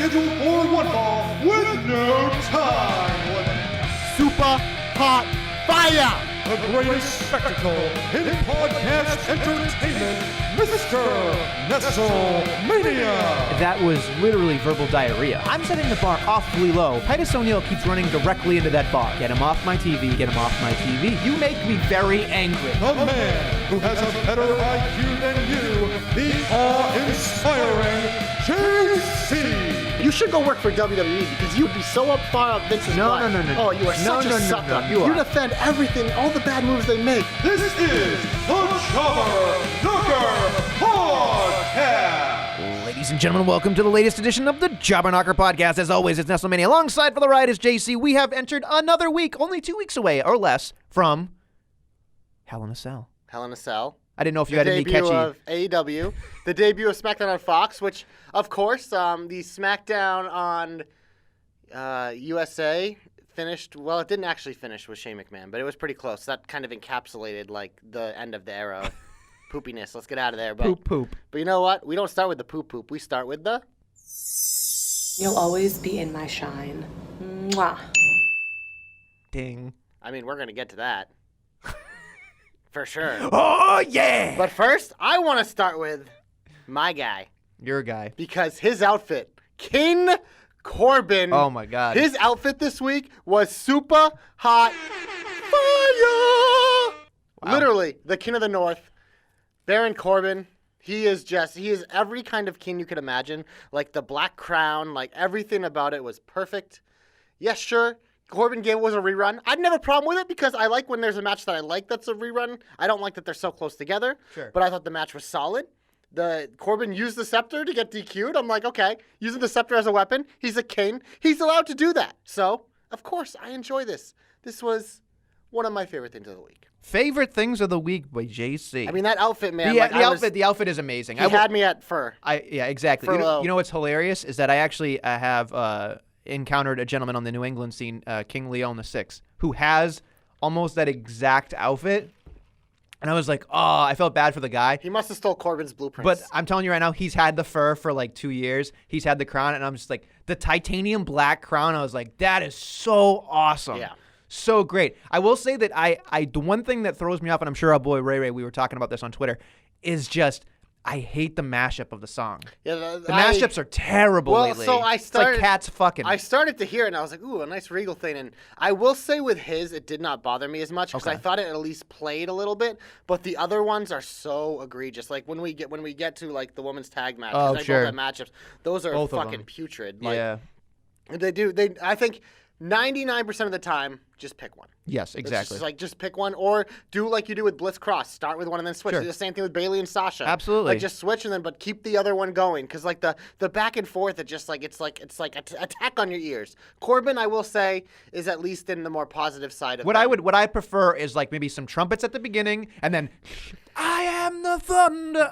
scheduled for one fall with no time limit. Super hot fire! The greatest spectacle in podcast entertainment, Mr. Nestlemania. That was literally verbal diarrhea. I'm setting the bar awfully low. Titus O'Neil keeps running directly into that bar. Get him off my TV, get him off my TV. You make me very angry. The man who has a better IQ than you, the awe-inspiring JC. You should go work for WWE because you'd be so up far up Vince's No. Oh, you are such a sucker. You defend everything, all the bad moves they make. This is the Jobber Knocker Podcast. Ladies and gentlemen, welcome to the latest edition of the Jobber Knocker Podcast. As always, it's Nestlemania. Alongside for the ride is JC. We have entered another week, only 2 weeks away or less, from Hell in a Cell. Hell in a Cell. I didn't know if you had any catchy. The debut of AEW, the debut of SmackDown on Fox, which, of course, the SmackDown on USA finished. Well, it didn't actually finish with Shane McMahon, but it was pretty close. That kind of encapsulated like the end of the era of poopiness. Let's get out of there. But, Poop. But you know what? We don't start with the poop. We start with the. You'll always be in my shine. Mwah. Ding. I mean, we're gonna get to that. For sure. Oh, yeah! But first, I want to start with my guy. Your guy. Because his outfit, King Corbin. Oh, my God. His outfit this week was super hot fire. Wow. Literally, the King of the North, Baron Corbin. He is every kind of king you could imagine. Like the black crown, like everything about it was perfect. Yes, sure. Corbin game was a rerun. I'd never have a problem with it because I like when there's a match that I like that's a rerun. I don't like that they're so close together. Sure. But I thought the match was solid. Corbin used the scepter to get DQ'd. I'm like, okay, using the scepter as a weapon. He's a king. He's allowed to do that. So, of course, I enjoy this. This was one of my favorite things of the week. Favorite things of the week by JC. I mean, that outfit, man. The outfit is amazing. He had me at fur. Yeah, exactly. Fur low. You know what's hilarious is that I actually have encountered a gentleman on the New England scene, King Leon VI, who has almost that exact outfit. And I was like, oh, I felt bad for the guy. He must have stole Corbin's blueprints. But I'm telling you right now, he's had the fur for like 2 years. He's had the crown, and I'm just like, the titanium black crown, I was like, that is so awesome. Yeah. So great. I will say that the one thing that throws me off, and I'm sure our boy Ray, we were talking about this on Twitter, is just I hate the mashup of the song. Yeah, the mashups are terrible lately. So it's like cats fucking. I started to hear it, and I was like, ooh, a nice Regal thing. And I will say with his, it did not bother me as much because I thought it at least played a little bit. But the other ones are so egregious. Like when we get to like the women's tag match, oh, sure. Both have matchups. Those are both fucking putrid. Like, yeah. I think 99% of the time, just pick one. Yes, exactly. Just pick one, or do like you do with Bliss Cross. Start with one and then switch. Sure. Do the same thing with Bayley and Sasha. Absolutely. Like just switch and then, but keep the other one going. Because like the back and forth, it's like attack on your ears. Corbin, I will say, is at least in the more positive side of what I prefer is like maybe some trumpets at the beginning and then I am the thunder.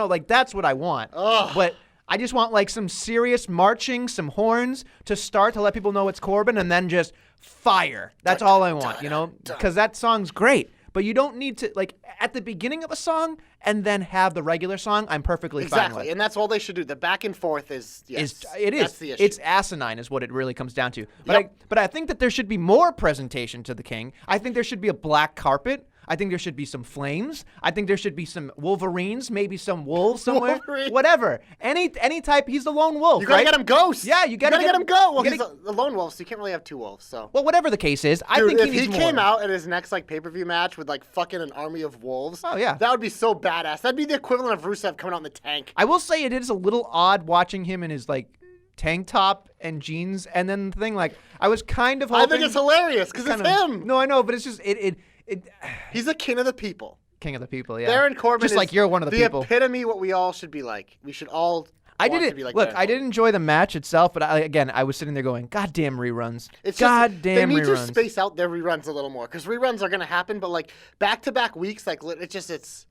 Like that's what I want. Ugh. But I just want like some serious marching, some horns to start to let people know it's Corbin, and then just fire. That's all I want, because that song's great. But you don't need to, like, at the beginning of a song and then have the regular song, I'm perfectly fine with. Exactly, and that's all they should do. The back and forth is, yes. That's the issue. It's asinine is what it really comes down to. But I think that there should be more presentation to the king. I think there should be a black carpet. I think there should be some flames. I think there should be some Wolverines, maybe some wolves somewhere. Wolverine. Whatever. Any type. He's the lone wolf, You gotta right? get him ghost. Yeah, you gotta get him go. Well, you he's a lone wolf, so you can't really have two wolves. So. Well, whatever the case is, I think if he needs more. came out at his next like pay-per-view match with like fucking an army of wolves, oh yeah, that would be so badass. That'd be the equivalent of Rusev coming out in the tank. I will say it is a little odd watching him in his like tank top and jeans, and then the thing like I was kind of hoping. I think it's hilarious because it's him. No, I know, but it's just it. He's a king of the people. King of the people, yeah. Baron Corbin just like you're one of the people. The epitome what we all should be like. We should all. I did enjoy the match itself, but I was sitting there going, "Goddamn reruns! They need to space out their reruns a little more because reruns are going to happen, but like back-to-back weeks, like it's.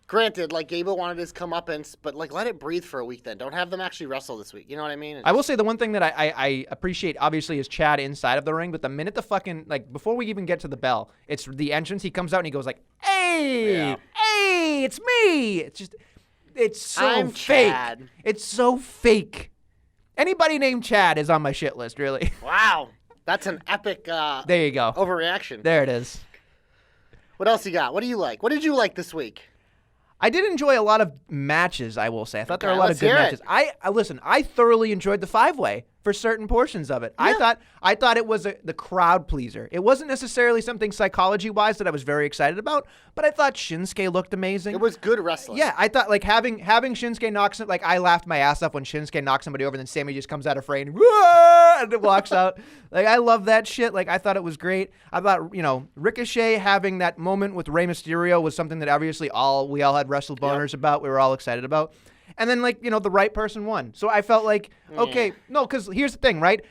Granted, like Gable wanted his comeuppance, but like let it breathe for a week. Then don't have them actually wrestle this week. You know what I mean? I will say the one thing that I appreciate obviously is Chad inside of the ring, but the minute the fucking like before we even get to the bell, it's the entrance. He comes out and he goes like, "Hey, hey, it's me!" It's so I'm fake. Chad. It's so fake. Anybody named Chad is on my shit list, really. Wow. That's an epic There you go. overreaction. There it is. What else you got? What do you like? What did you like this week? I did enjoy a lot of matches, I will say. I thought there were a lot of let's good hear it. matches. Listen, I thoroughly enjoyed the 5-way for certain portions of it. Yeah. I thought it was the crowd pleaser. It wasn't necessarily something psychology-wise that I was very excited about, but I thought Shinsuke looked amazing. It was good wrestling. Yeah, I thought like having Shinsuke knock some, like I laughed my ass off when Shinsuke knocks somebody over, and then Sammy just comes out of frame and walks out. Like I love that shit. Like I thought it was great. I thought Ricochet having that moment with Rey Mysterio was something that obviously we all had wrestle boners about. We were all excited about. And then the right person won. So I felt like okay, no, because here's the thing, right?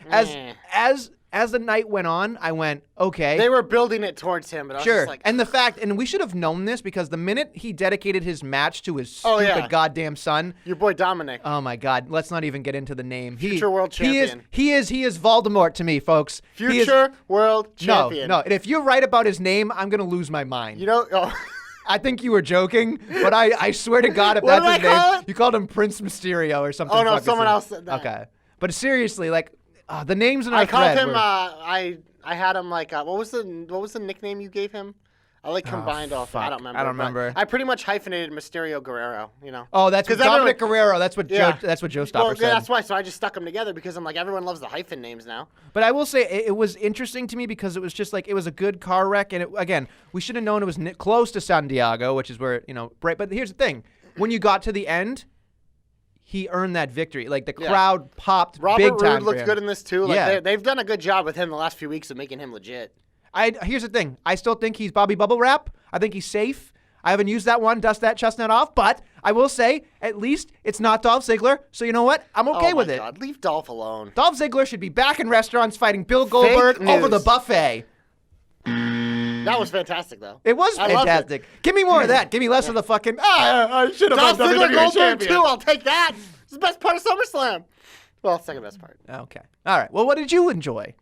As the night went on, I went, okay. They were building it towards him, but I was Sure. just like, And we should have known this because the minute he dedicated his match to his stupid goddamn son. your boy Dominic. Oh my God! Let's not even get into the name. Future world champion. He is Voldemort to me, folks. Future world champion. No. And if you're right about his name, I'm gonna lose my mind. I think you were joking, but I swear to God, if What that's did his I call name, it? you called him Prince Mysterio or something. Oh, no, fucking someone silly. else said that. Okay, but seriously, like the names in our I called thread him. were- I had him like what was the nickname you gave him? I like combined all. fuck. I don't remember. I don't but remember. I pretty much hyphenated Mysterio Guerrero. Oh, that's 'Cause Dominic everyone- Guerrero. That's what Yeah. Joe Stopper said. Yeah, that's why. So I just stuck them together because I'm like everyone loves the hyphen names now. But I will say it was interesting to me because it was just like it was a good car wreck, and again, we should have known it was close to San Diego, which is where right. But here's the thing: when you got to the end, he earned that victory. Like the crowd popped Robert big Roode time. looks good in this too. Like they've done a good job with him the last few weeks of making him legit. Here's the thing: I still think he's Bobby Bubble Wrap. I think he's safe. I haven't used that one, dust that chestnut off, but I will say at least it's not Dolph Ziggler. So you know what? I'm okay with it. God, leave Dolph alone. Dolph Ziggler should be back in restaurants fighting Bill Goldberg news. over the buffet. That was fantastic though. It was I loved fantastic. Give me more of that. Give me less of the fucking. I should have Dolph been Ziggler WWE Goldberg champion. too. I'll take that. It's the best part of SummerSlam. Well, second best part. Okay. All right. Well, what did you enjoy?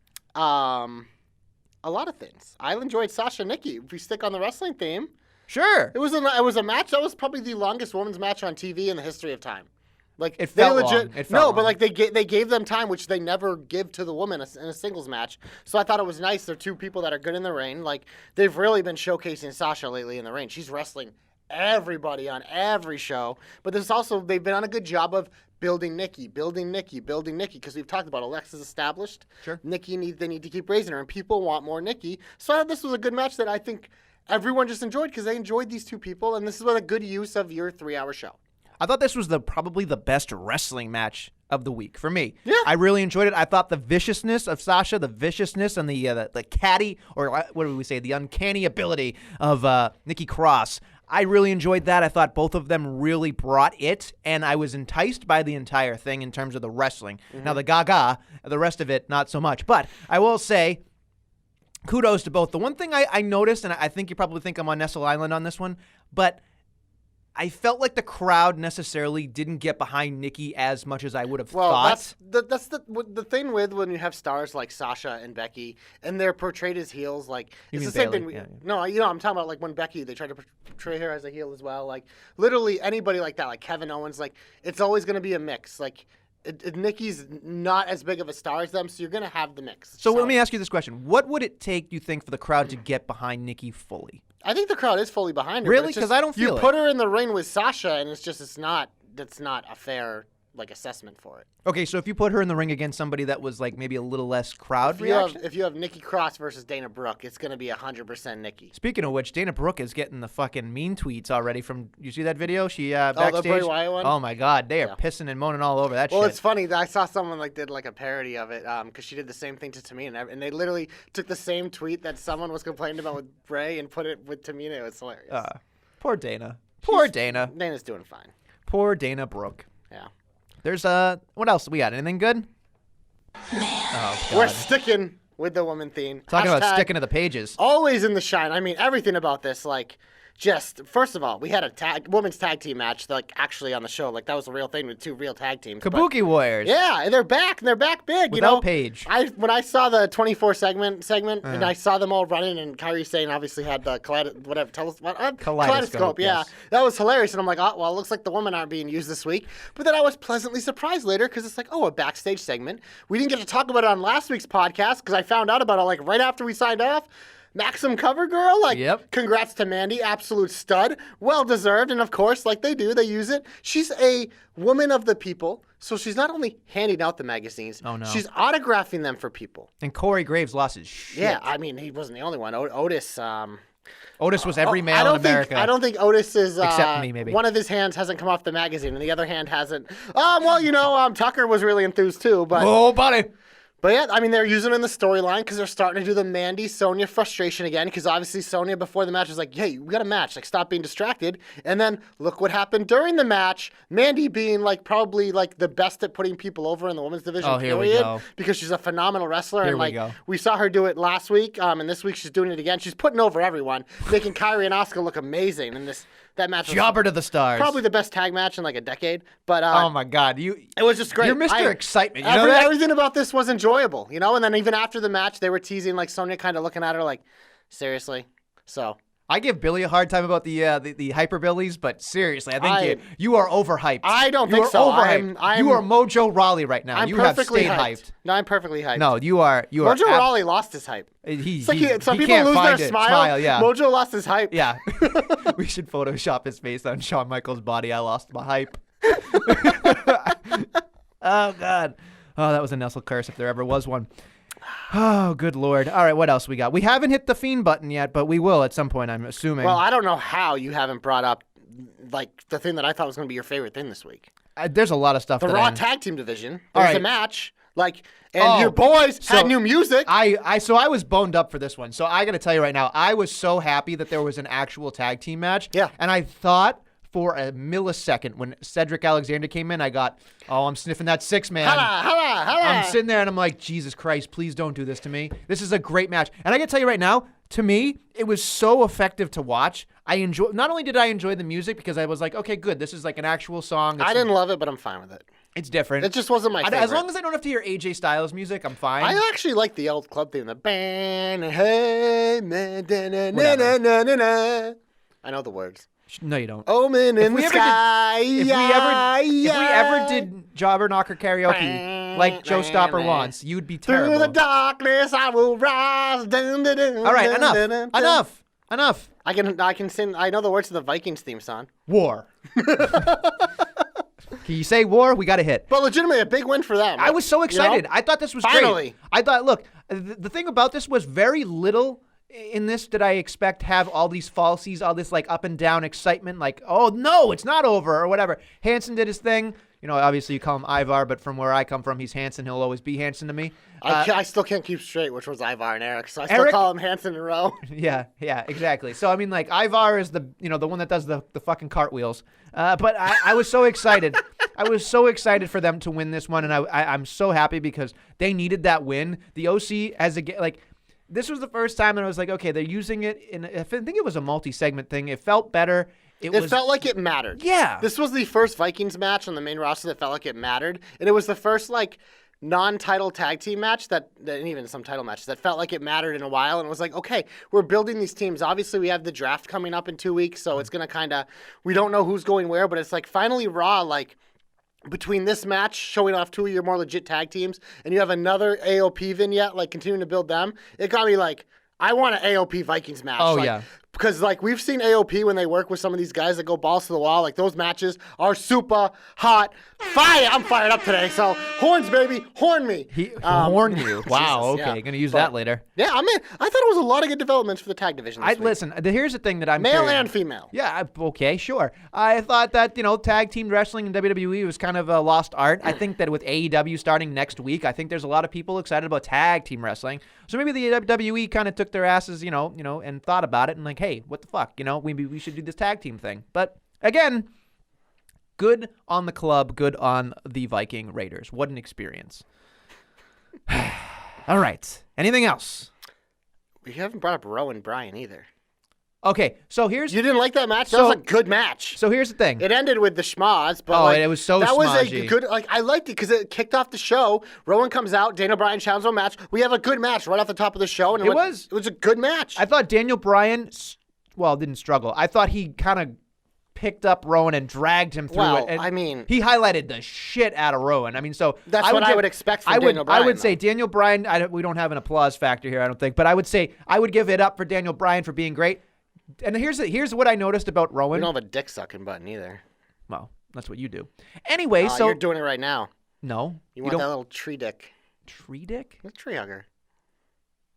A lot of things. I enjoyed Sasha Nikki. If we stick on the wrestling theme, Sure. it was a match that was probably the longest women's match on TV in the history of time. Like It they felt legit. long. It felt No, long. but like they gave them time, which they never give to the woman in a singles match. So I thought it was nice. They're two people that are good in the ring. Like they've really been showcasing Sasha lately in the ring. She's wrestling everybody on every show. But there's also they've been on a good job of building Nikki, because we've talked about Alexa's established. Sure. Nikki they need to keep raising her, and people want more Nikki. So I thought this was a good match that I think everyone just enjoyed because they enjoyed these two people, and this is what a good use of your 3-hour show. I thought this was probably the best wrestling match of the week for me. Yeah. I really enjoyed it. I thought the viciousness of Sasha, the viciousness and the catty, or what do we say, the uncanny ability of Nikki Cross. I really enjoyed that. I thought both of them really brought it, and I was enticed by the entire thing in terms of the wrestling. Now, the gaga, the rest of it, not so much. But I will say, kudos to both. The one thing I noticed, and I think you probably think I'm on Nestle Island on this one, but I felt like the crowd necessarily didn't get behind Nikki as much as I would have thought. That's the thing with when you have stars like Sasha and Becky, and they're portrayed as heels. Like You it's mean the same Bayley, thing. yeah. No, I'm talking about like when Becky they tried to portray her as a heel as well. Like literally anybody like that, like Kevin Owens. Like it's always going to be a mix. Like Nikki's not as big of a star as them, so you're going to have the mix. So let me ask you this question. What would it take, do you think, for the crowd to get behind Nikki fully? I think the crowd is fully behind her. Really? but it's just- 'Cause I don't feel you it. put her in the ring with Sasha, and that's not a fair like assessment for it. Okay, so if you put her in the ring against somebody that was like maybe a little less crowd reaction? If you have Nikki Cross versus Dana Brooke, it's going to be 100% Nikki. Speaking of which, Dana Brooke is getting the fucking mean tweets already from, you see that video? She backstage. the Bray Wyatt one? Oh my God, they are pissing and moaning all over that Well, shit. it's funny that I saw someone did a parody of it because she did the same thing to Tamina, and they literally took the same tweet that someone was complaining about with Bray and put it with Tamina. It was hilarious. Poor Dana. Poor Dana. Dana's doing fine. Poor Dana Brooke. Yeah. There's what else we got? Anything good? Oh, God. We're sticking with the woman theme. Talking about Hashtag sticking to the pages. always in the shine. I mean, everything about this, just first of all, we had a women's tag team match, like actually on the show, like that was a real thing with 2 real tag teams. Kabuki Warriors. Yeah, and they're back big. Without Paige. When I saw the 24 segment, and I saw them all running, and Kyrie Sane obviously had the kaleidoscope. Yeah, yes. that was hilarious. And I'm like, oh well, it looks like the women aren't being used this week. But then I was pleasantly surprised later because it's like, oh, a backstage segment. We didn't get to talk about it on last week's podcast because I found out about it like right after we signed off. Maxim cover girl, like, Congrats to Mandy, absolute stud, well deserved, and of course, like they do, they use it. She's a woman of the people, so she's not only handing out the magazines, she's autographing them for people. And Corey Graves lost his shit. Yeah, I mean, he wasn't the only one. Otis was every male in America. I don't think Otis is except me, maybe. One of his hands hasn't come off the magazine, and the other hand hasn't. Tucker was really enthused too, but oh, buddy. But yeah, I mean, they're using it in the storyline because they're starting to do the Mandy-Sonya frustration again because obviously Sonya before the match was like, hey, we got a match. Like, stop being distracted. And then look what happened during the match. Mandy being, like, probably, like, the best at putting people over in the women's division, here we go. because she's a phenomenal wrestler. Here and, like, we go. we saw her do it last week, and this week she's doing it again. She's putting over everyone, making Kyrie and Asuka look amazing in that match. Jobber to the stars. Probably the best tag match in, like, a decade. But oh, my God. It was just great. You're Mr. Excitement. You know that? Everything about this was enjoyable, you know? And then even after the match, they were teasing, like, Sonya kind of looking at her like, seriously? So. I give Billy a hard time about the hyperbillies, but seriously, I think you are overhyped. I don't think so. Overhyped. You are Mojo Rawley right now. You have stayed hyped. No, I'm perfectly hyped. No, you are. Mojo Rawley lost his hype. Some people lose their smile. Yeah. Mojo lost his hype. Yeah. We should Photoshop his face on Shawn Michaels' body. I lost my hype. Oh, God. Oh, that was a Nestle curse if there ever was one. Oh, good Lord. All right, what else we got? We haven't hit the Fiend button yet, but we will at some point, I'm assuming. Well, I don't know how you haven't brought up, like, the thing that I thought was going to be your favorite thing this week. There's a lot of stuff. The Raw Tag Team Division. There's a match. Like, and your boys had new music. So I was boned up for this one. So I got to tell you right now, I was so happy that there was an actual tag team match. Yeah. And I thought for a millisecond when Cedric Alexander came in, I got, I'm sniffing that 6-man. I'm sitting there and I'm like, Jesus Christ, please don't do this to me. This is a great match. And I got to tell you right now, to me, it was so effective to watch. Not only did I enjoy the music because I was like, okay, good, this is like an actual song. I didn't love it, but I'm fine with it. It's different. It just wasn't my favorite. As long as I don't have to hear AJ Styles music, I'm fine. I actually like the old club theme. The band, hey, man, na. I know the words. No, you don't. Omen in the sky. If we ever did Jobber Knocker karaoke like Joe Stopper wants, you'd be terrible. Through the darkness, I will rise. All right, enough. I can sing. I know the words to the Vikings theme song. War. Can you say war? We got a hit. But legitimately, a big win for them. I was so excited. You know? I thought this was Finally. great. I thought, look, the thing about this was very little in this did I expect have all these falsies, all this like up and down excitement, like, oh no, it's not over or whatever. Hanson did his thing. You know, obviously you call him Ivar, but from where I come from, he's Hanson. He'll always be Hanson to me. I still can't keep straight which was Ivar and Eric, so I still call him Hanson and Rowe. Yeah, exactly. So I mean, like Ivar is the one that does the fucking cartwheels. But I was so excited. I was so excited for them to win this one, and I'm so happy because they needed that win. The OC this was the first time that I was like, okay, they're using it I think it was a multi-segment thing. It felt better. It felt like it mattered. Yeah. This was the first Vikings match on the main roster that felt like it mattered. And it was the first, like, non-title tag team match and even some title matches that felt like it mattered in a while. And it was like, okay, we're building these teams. Obviously, we have the draft coming up in 2 weeks, so it's going to we don't know who's going where, but it's like finally Raw, like, between this match showing off 2 of your more legit tag teams and you have another AOP vignette, like continuing to build them, it got me like, I want an AOP Vikings match. Oh, like, yeah. Because, like, we've seen AOP when they work with some of these guys that go balls to the wall. Like, those matches are super hot. Fire! I'm fired up today. So, horns, baby. Horn me. Horn you. Wow, Jesus, okay. Going to use that later. Yeah, I mean, I thought it was a lot of good developments for the tag division this week. Listen, here's the thing that I'm Male and female. Yeah, okay, sure. I thought that, tag team wrestling in WWE was kind of a lost art. I think that with AEW starting next week, I think there's a lot of people excited about tag team wrestling. So maybe the WWE kind of took their asses, and thought about it and like, hey, what the fuck? We should do this tag team thing. But again, good on the club, good on the Viking Raiders. What an experience. All right. Anything else? We haven't brought up Rowe and Brian either. Okay, so here's You didn't like that match? That was a good match. So here's the thing. It ended with the schmoz, but it was so that was smodgy. a good. I liked it because it kicked off the show. Rowan comes out, Daniel Bryan challenges him a match. We have a good match right off the top of the show, and it was a good match. I thought Daniel Bryan, didn't struggle. I thought he kind of picked up Rowan and dragged him through it. And I mean, he highlighted the shit out of Rowan. I mean, so that's what I would expect from Daniel Bryan. I would say Daniel Bryan. We don't have an applause factor here, I don't think, but I would say I would give it up for Daniel Bryan for being great. And here's what I noticed about Rowan. We don't have a dick sucking button either. Well, that's what you do. Anyway, so you're doing it right now. No, you want that little tree dick? Tree dick? A tree hugger.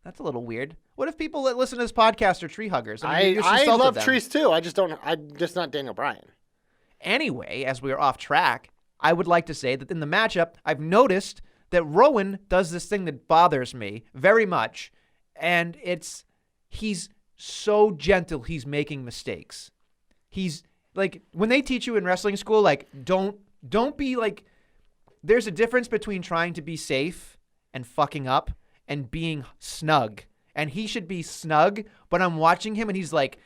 That's a little weird. What if people that listen to this podcast are tree huggers? I love trees too. I'm just not Daniel Bryan. Anyway, as we are off track, I would like to say that in the matchup, I've noticed that Rowan does this thing that bothers me very much, and he's so gentle, he's making mistakes. He's like, when they teach you in wrestling school, like, don't be like, there's a difference between trying to be safe and fucking up and being snug. And he should be snug, but I'm watching him and he's like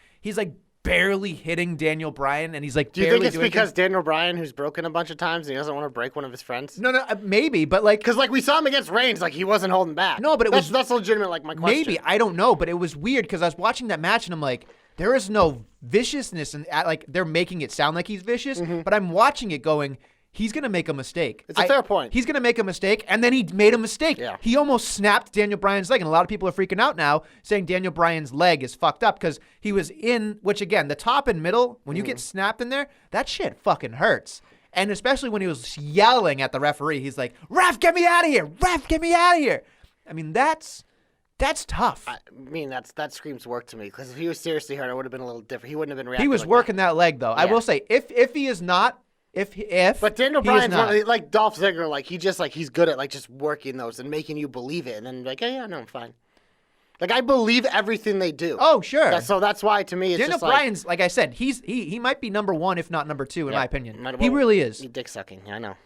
barely hitting Daniel Bryan, and he's like, do you think it's because Daniel Bryan, who's broken a bunch of times, and he doesn't want to break one of his friends? No, maybe, but like, because like we saw him against Reigns, like he wasn't holding back. No, but that's legitimate. Like my question. Maybe, I don't know, but it was weird because I was watching that match and I'm like, there is no viciousness, and like they're making it sound like he's vicious, but I'm watching it going, he's going to make a mistake. It's a fair point. He's going to make a mistake, and then he made a mistake. Yeah. He almost snapped Daniel Bryan's leg, and a lot of people are freaking out now, saying Daniel Bryan's leg is fucked up because he was in, which again, the top and middle, when you get snapped in there, that shit fucking hurts. And especially when he was yelling at the referee, he's like, "Ref, get me out of here! Ref, get me out of here!" I mean, that's tough. I mean, that screams work to me, because if he was seriously hurt, it would have been a little different. He wouldn't have been reacting. He was working that leg, though. I will say, if he is not, But Daniel Bryan's like Dolph Ziggler, like he's good at like just working those and making you believe it, and then like, yeah, no, I'm fine. Like I believe everything they do. Oh, sure. So that's why to me it's Daniel just Bryan's, like I said, he might be number one if not number two in my opinion. He really is. You dick sucking. I know.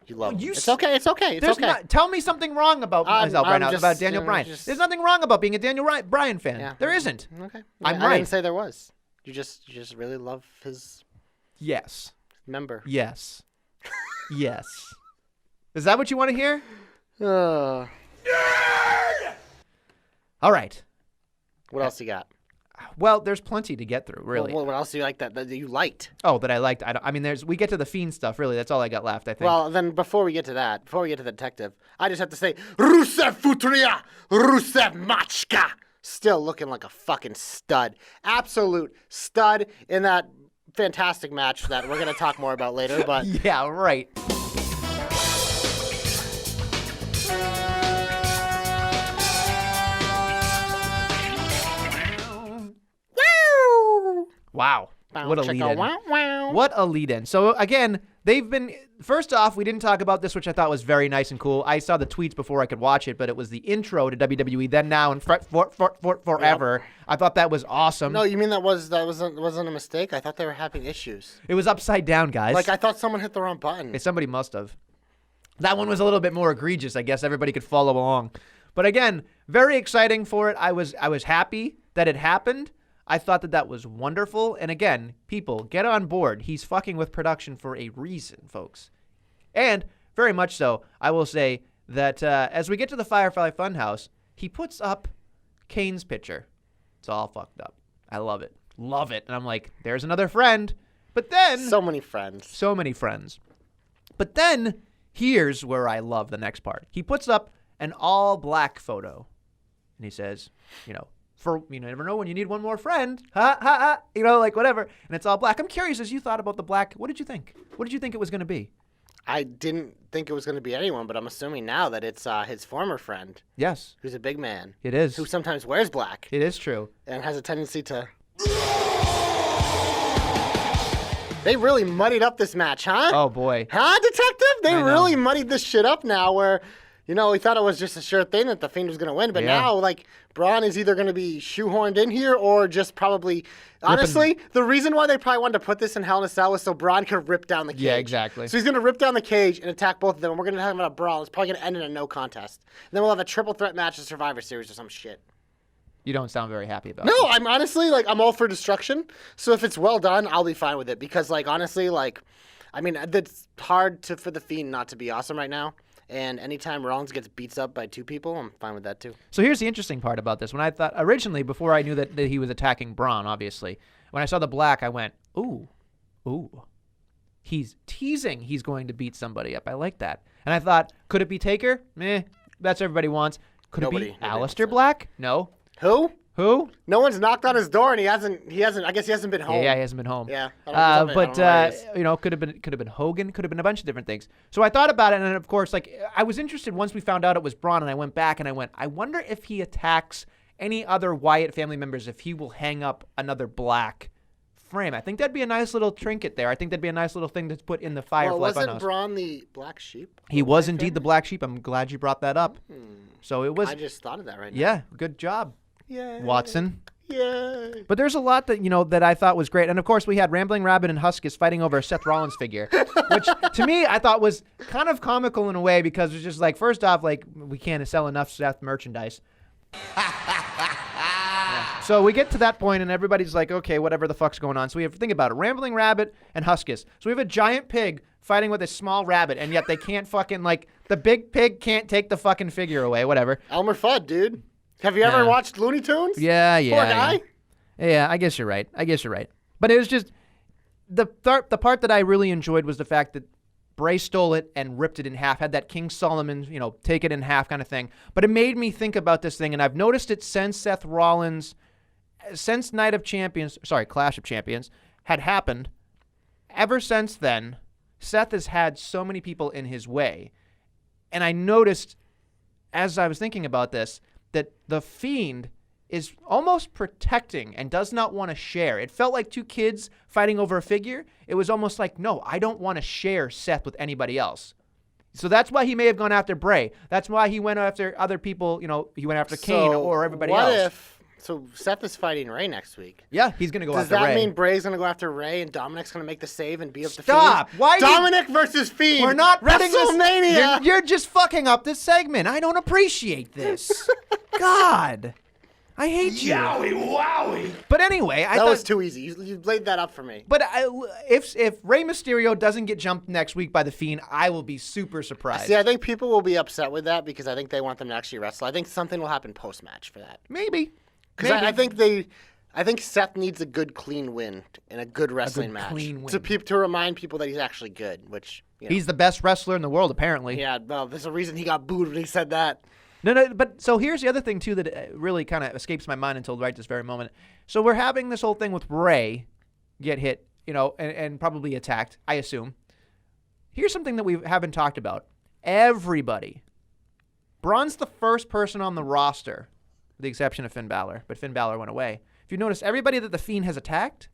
You love him. You It's okay. It's okay. It's okay. Tell me something wrong about myself right now, about Daniel Bryan. just- There's nothing wrong about being a Daniel Bryan fan. Yeah. There isn't. Okay. I'm I right. didn't say there was. You just really love his Yes. member. Yes. Yes. Is that what you want to hear? All right. What else you got? Well, there's plenty to get through, really. What else do you like that you liked? Oh, that I liked. I mean, we get to the Fiend stuff, really. That's all I got left, I think. Well, then before we get to the detective, I just have to say, Rusev Futria, Rusev Machka. Still looking like a fucking stud. Absolute stud in that fantastic match that we're going to talk more about later. But yeah, right. Wow. What a lead-in. What a lead-in. So, again, they've been... First off, we didn't talk about this, which I thought was very nice and cool. I saw the tweets before I could watch it, but it was the intro to WWE, Then, Now, and Forever. Yep. I thought that was awesome. No, you mean that wasn't a mistake? I thought they were having issues. It was upside down, guys. Like, I thought someone hit the wrong button. Somebody must have. That one was a little bit more egregious. I guess everybody could follow along. But again, very exciting for it. I was happy that it happened. I thought that was wonderful. And again, people, get on board. He's fucking with production for a reason, folks. And very much so, I will say that as we get to the Firefly Funhouse, he puts up Kane's picture. It's all fucked up. I love it. Love it. And I'm like, there's another friend. But then... So many friends. So many friends. But then, here's where I love the next part. He puts up an all-black photo. And he says, you never know when you need one more friend. Ha, ha, ha. Like whatever. And it's all black. I'm curious, as you thought about the black, what did you think? What did you think it was going to be? I didn't think it was going to be anyone, but I'm assuming now that it's his former friend. Yes. Who's a big man. It is. Who sometimes wears black. It is true. And has a tendency to... They really muddied up this match, huh? Oh, boy. Huh, detective? They really muddied this shit up now where... we thought it was just a sure thing that the Fiend was going to win, but now, Braun is either going to be shoehorned in here or just probably... Honestly, the reason why they probably wanted to put this in Hell in a Cell was so Braun could rip down the cage. Yeah, exactly. So he's going to rip down the cage and attack both of them, and we're going to have a brawl. It's probably going to end in a no contest. And then we'll have a triple threat match at Survivor Series or some shit. You don't sound very happy about it. No, I'm honestly like I'm all for destruction. So if it's well done, I'll be fine with it because like honestly like I mean it's hard for the Fiend not to be awesome right now. And anytime Rollins gets beats up by 2 people, I'm fine with that too. So here's the interesting part about this. When I thought originally, before I knew that he was attacking Braun, obviously, when I saw the black, I went, ooh, he's teasing he's going to beat somebody up. I like that. And I thought, could it be Taker? That's what everybody wants. Could it be Aleister Black? No. Who? No one's knocked on his door, and he hasn't. I guess he hasn't been home. Yeah, he hasn't been home. Yeah. Could have been Hogan. Could have been a bunch of different things. So I thought about it, and then of course, like I was interested once we found out it was Braun, and I went back and I wonder if he attacks any other Wyatt family members, if he will hang up another black frame. I think that'd be a nice little trinket there. I think that'd be a nice little thing to put in the Firefly Well, wasn't funhouse. Braun the black sheep? He was indeed the black sheep. I'm glad you brought that up. So it was. I just thought of that right now. Yeah, good job, Watson. Yay. But there's a lot that that I thought was great, and of course we had Rambling Rabbit and Huskus fighting over a Seth Rollins figure, which to me I thought was kind of comical in a way because it's just like first off like we can't sell enough Seth merchandise. So we get to that point and everybody's like, okay, whatever the fuck's going on. So we have to think about it: Rambling Rabbit and Huskus. So we have a giant pig fighting with a small rabbit, and yet they can't fucking like the big pig can't take the fucking figure away. Whatever. Elmer Fudd, dude. Have you ever watched Looney Tunes? Yeah. Poor guy. Yeah, I guess you're right. But it was just the part that I really enjoyed was the fact that Bray stole it and ripped it in half, had that King Solomon, take it in half kind of thing. But it made me think about this thing, and I've noticed it since since Clash of Champions had happened. Ever since then, Seth has had so many people in his way. And I noticed, as I was thinking about this, that the Fiend is almost protecting and does not want to share. It felt like 2 kids fighting over a figure. It was almost like, no, I don't want to share Seth with anybody else. So that's why he may have gone after Bray. That's why he went after other people, he went after Kane or everybody else. So Seth is fighting Ray next week. Yeah, he's going to go after Ray. Does that mean Bray's going to go after Ray and Dominic's going to make the save and beat up the Fiend? Stop! Why Dominic versus Fiend. We're not putting WrestleMania. You're just fucking up this segment. I don't appreciate this. God. I hate you. Wowie! But anyway, that was too easy. You laid that up for me. But if Rey Mysterio doesn't get jumped next week by the Fiend, I will be super surprised. See, I think people will be upset with that because I think they want them to actually wrestle. I think something will happen post-match for that. Maybe. Because I think Seth needs a good, clean win in a good wrestling match to remind people that he's actually good. Which he's the best wrestler in the world, apparently. Yeah, well, there's a reason he got booed when he said that. No, but so here's the other thing, too, that really kind of escapes my mind until right this very moment. So we're having this whole thing with Ray get hit, and probably attacked, I assume. Here's something that we haven't talked about. Everybody. Braun's the first person on the roster, with the exception of Finn Balor, but Finn Balor went away. If you notice, everybody that the Fiend has attacked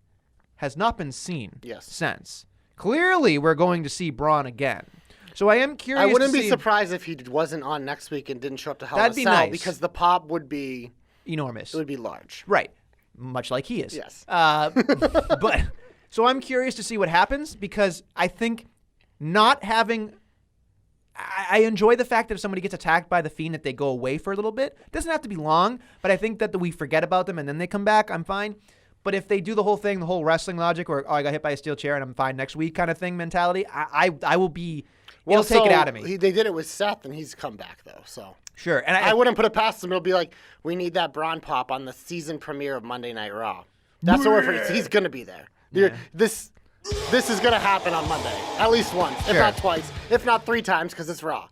has not been seen since. Clearly, we're going to see Braun again. So I am curious. I wouldn't be surprised if he wasn't on next week and didn't show up to Hell in a Cell. Nice. Because the pop would be enormous. It would be large. Right. Much like he is. Yes. But so I'm curious to see what happens because I think not having. I enjoy the fact that if somebody gets attacked by the Fiend that they go away for a little bit. It doesn't have to be long, but I think that we forget about them and then they come back, I'm fine. But if they do the whole thing, the whole wrestling logic, or I got hit by a steel chair and I'm fine next week kind of thing mentality, I will be. It'll take it out of me. They did it with Seth, and he's come back though. So sure, and I wouldn't put it past him. It'll be like we need that Braun pop on the season premiere of Monday Night Raw. That's what he's going to be there. Yeah. This is going to happen on Monday, at least once, if not twice, if not 3 times, because it's Raw.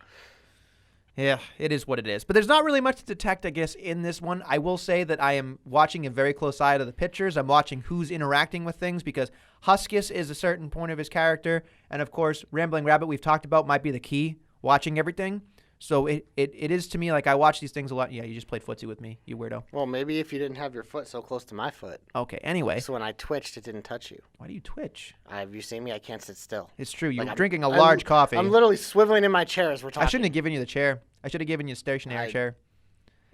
Yeah, it is what it is. But there's not really much to detect, I guess, in this one. I will say that I am watching a very close eye to the pictures. I'm watching who's interacting with things because Huskus is a certain point of his character. And, of course, Rambling Rabbit, we've talked about, might be the key, watching everything. So it is to me like I watch these things a lot. Yeah, you just played footsie with me, you weirdo. Well, maybe if you didn't have your foot so close to my foot. Okay, anyway. So when I twitched, it didn't touch you. Why do you twitch? Have you seen me? I can't sit still. It's true. You're drinking a large coffee. I'm literally swiveling in my chair as we're talking. I shouldn't have given you the chair. I should have given you a stationary chair.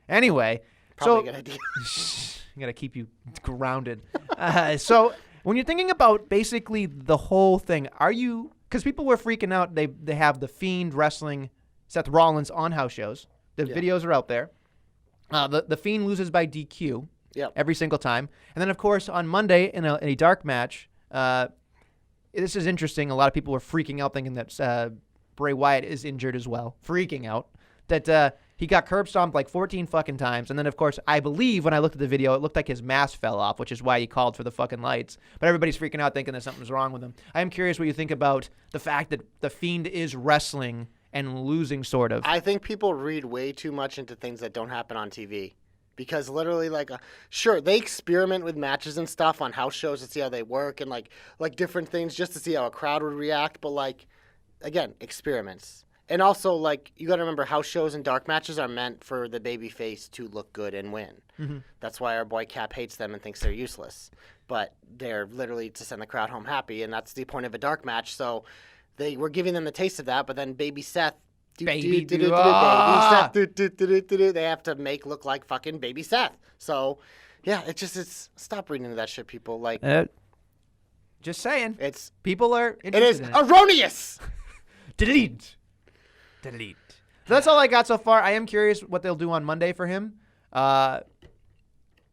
Anyway. Probably a good idea. I got to keep you grounded. So when you're thinking about basically the whole thing, are you... Because people were freaking out. They have the Fiend wrestling Seth Rollins on house shows. The videos are out there. The Fiend loses by DQ Yep. every single time. And then, of course, on Monday in a dark match, this is interesting. A lot of people were freaking out thinking that Bray Wyatt is injured as well. Freaking out. That he got curb stomped like 14 fucking times. And then, of course, I believe when I looked at the video, it looked like his mask fell off, which is why he called for the fucking lights. But everybody's freaking out thinking that something's wrong with him. I am curious what you think about the fact that the Fiend is wrestling and losing, sort of. I think people read way too much into things that don't happen on TV. Because literally, sure, they experiment with matches and stuff on house shows to see how they work and, like different things just to see how a crowd would react. But, again, experiments. And also, you got to remember, house shows and dark matches are meant for the babyface to look good and win. Mm-hmm. That's why our boy Cap hates them and thinks they're useless. But they're literally to send the crowd home happy, and that's the point of a dark match. So they were giving them the taste of that, but then Baby Seth... Baby Seth, they have to make look like fucking Baby Seth. So, yeah, it's stop reading into that shit, people. Just saying. It's people are it interested is in it. erroneous. Delete. So that's all I got so far. I am curious what they'll do on Monday for him.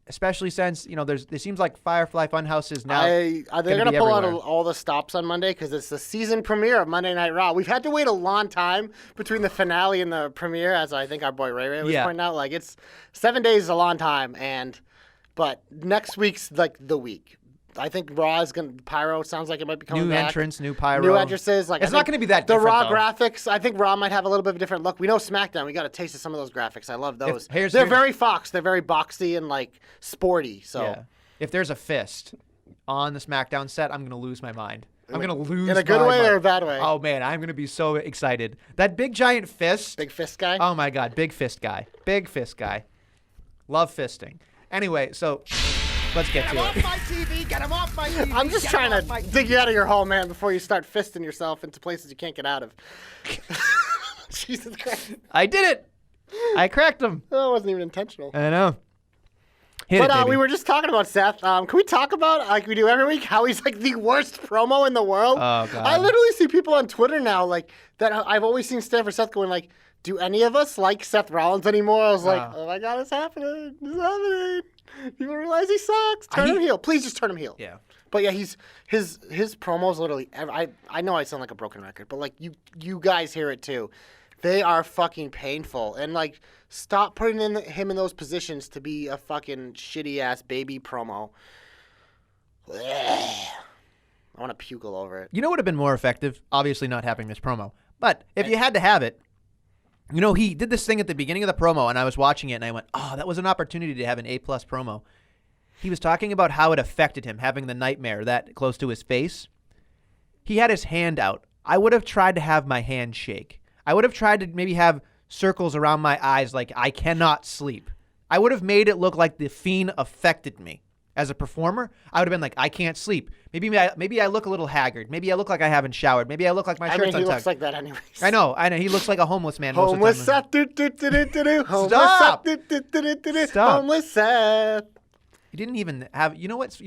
Especially since, there seems like Firefly Funhouse is now They're going to pull out everywhere. all the stops on Monday because it's the season premiere of Monday Night Raw. We've had to wait a long time between the finale and the premiere, as I think our boy Ray Ray was pointing out. It's 7 days is a long time, but next week's the week. I think Raw is going to... Pyro sounds like it might be coming back. New entrance, new Pyro. New entrances. It's not going to be that the different, Raw though. graphics, I think Raw might have a little bit of a different look. We know SmackDown. We got a taste of some of those graphics. I love those. They're very Fox. They're very boxy and, sporty. So yeah. If there's a fist on the SmackDown set, I'm going to lose my mind. I'm going to lose in a good my way mind. or a bad way? Oh, man, I'm going to be so excited. That big giant fist. Big fist guy? Oh, my God. Big fist guy. Big fist guy. Love fisting. Anyway, so... Let's get to it. My TV, get him off my TV. I'm just trying to dig you out of your hole, man, before you start fisting yourself into places you can't get out of. Jesus Christ. I did it. I cracked him. Oh, it wasn't even intentional. I know. Hit it, But baby. we were just talking about Seth. Can we talk about, like we do every week, how he's the worst promo in the world? Oh, God. I literally see people on Twitter now, that I've always seen stand for Seth going, do any of us like Seth Rollins anymore? I was like, oh my God, it's happening. It's happening. People realize he sucks. Turn him heel. Please just turn him heel. Yeah. But yeah, his promos literally. I know I sound like a broken record, but you guys hear it too. They are fucking painful, and stop putting him in those positions to be a fucking shitty ass baby promo. I want to puke all over it. You know what would have been more effective? Obviously not having this promo. But if you had to have it, he did this thing at the beginning of the promo, and I was watching it, and I went, oh, that was an opportunity to have an A-plus promo. He was talking about how it affected him, having the nightmare that close to his face. He had his hand out. I would have tried to have my hand shake. I would have tried to maybe have circles around my eyes like I cannot sleep. I would have made it look like the Fiend affected me. As a performer, I would have been like, I can't sleep. Maybe I look a little haggard. Maybe I look like I haven't showered. Maybe I look like my shirt's untucked. He looks like that anyways. I know. He looks like a homeless man. Homeless most of the time. Seth. Homeless Stop. Seth. Stop. Homeless Seth. You didn't even have. You know what?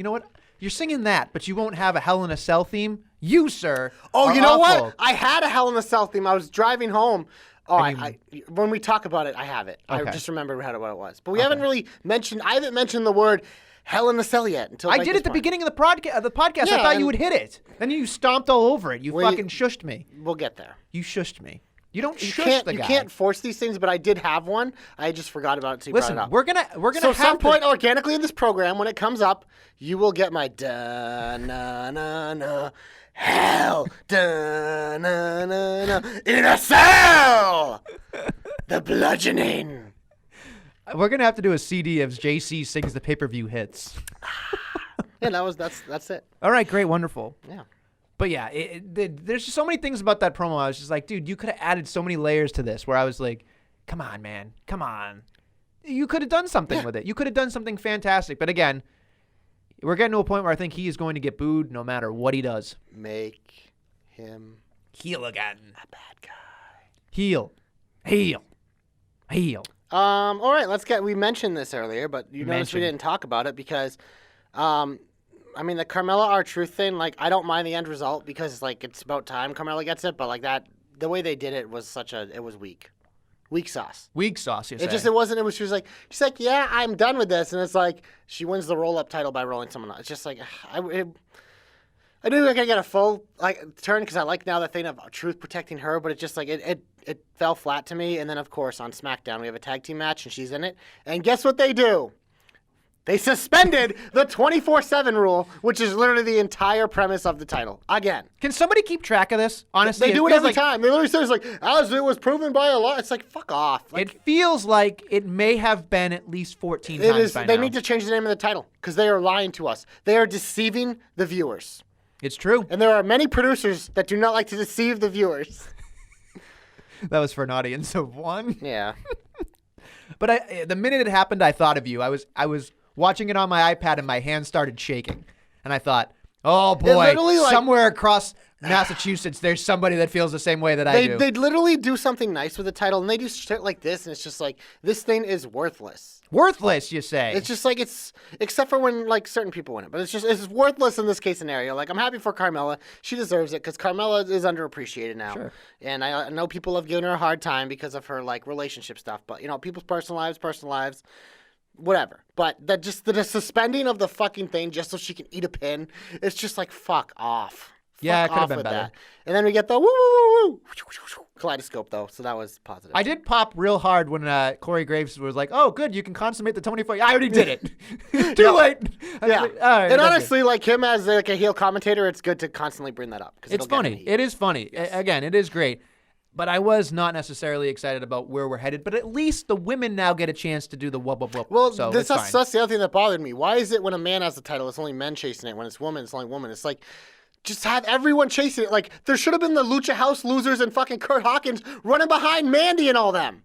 You're singing that, but you won't have a Hell in a Cell theme. You, sir. Oh, are you know awful. what? I had a Hell in a Cell theme. I was driving home. Oh, when we talk about it, I have it. Okay. I just remembered what it was. But we haven't really mentioned. I haven't mentioned the word Hell in a Cell yet until I did at the beginning of the podcast. Yeah, I thought you and- would hit it. Then you stomped all over it. You Well, fucking shushed me. We'll get there. You shushed me. You don't You shush can't. the You guy. can't force these things. But I did have one. I just forgot about it until you Listen, brought it up. we're gonna So have at some to- point organically in this program, when it comes up, you will get my da na na na hell da na na na in a cell. The bludgeoning. We're gonna have to do a CD of JC sings the pay-per-view hits. Yeah, that's it. All right, great, wonderful. Yeah. But yeah, there's just so many things about that promo. I was just like, dude, you could have added so many layers to this. Where I was like, come on, man, come on. You could have done something with it. You could have done something fantastic. But again, we're getting to a point where I think he is going to get booed no matter what he does. Make him Heel again. a bad guy. Heel. All right, we mentioned this earlier, but you notice we didn't talk about it because, I mean, the Carmella R-Truth thing, I don't mind the end result because, it's about time Carmella gets it, but, the way they did it was it was weak. Weak sauce. Weak sauce, you say. It wasn't. It was. She's like, yeah, I'm done with this, and it's like she wins the roll up title by rolling someone else. It's just like I knew I could get a full turn because I like now the thing of Truth protecting her, but it just like it fell flat to me. And then of course on SmackDown we have a tag team match and she's in it, and guess what they do? They suspended the 24/7 rule, which is literally the entire premise of the title. Again. Can somebody keep track of this? Honestly, They do it feels every like, time. They literally say it's like, as it was proven by a law. It's like, fuck off. Like, it feels like it may have been at least 14 it times is. by They now. need to change the name of the title because they are lying to us. They are deceiving the viewers. It's true. And there are many producers that do not like to deceive the viewers. That was for an audience of one. Yeah. But the minute it happened, I thought of you. I was watching it on my iPad and my hand started shaking. And I thought, oh boy, literally, like- somewhere across Massachusetts, there's somebody that feels the same way that I do. They literally do something nice with the title, and they do shit like this, and it's just like, this thing is worthless. Worthless, you say. It's just like except for when like certain people win it, but it's worthless in this case scenario. Like I'm happy for Carmella, she deserves it because Carmella is underappreciated now, Sure. and I know people have given her a hard time because of her like relationship stuff. But you know, people's personal lives, whatever. But that just the suspending of the fucking thing just so she can eat a pin, it's just like fuck off. Yeah, Fuck it could have off been with better. that. And then we get the woo woo woo woo kaleidoscope though, so that was positive. I did pop real hard when Corey Graves was like, "Oh, good, you can consummate the 24." I already did it. Too late. I was Yeah, like, all right, and that's honestly, like him as like a heel commentator, it's good to constantly bring that up. 'Cause it's it'll get him funny. heat. It is funny. Again, it is great. But I was not necessarily excited about where we're headed. But at least the women now get a chance to do the wub wub wub. Well, so that's it's fine. the other thing that bothered me. Why is it when a man has the title, it's only men chasing it? When it's women, it's only women. It's like, just have everyone chasing it. Like, there should have been the Lucha House losers and fucking Kurt Hawkins running behind Mandy and all them.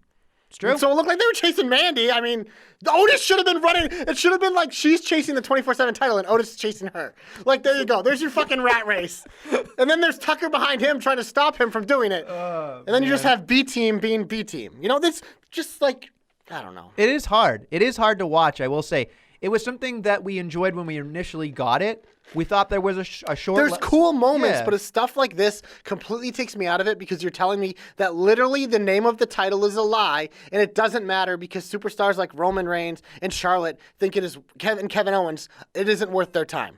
It's true. And so it looked like they were chasing Mandy. I mean, the Otis should have been running. It should have been like she's chasing the 24/7 title and Otis is chasing her. Like, there you go. There's your fucking rat race. And then there's Tucker behind him trying to stop him from doing it. And then you just have B Team being B Team. You know, this just like, I don't know. It is hard. It is hard to watch, I will say. It was something that we enjoyed when we initially got it. We thought there was a short... There's cool moments, Yeah. but it's stuff like this completely takes me out of it because you're telling me that literally the name of the title is a lie, and it doesn't matter because superstars like Roman Reigns and Charlotte think it is Kevin Owens. It isn't worth their time.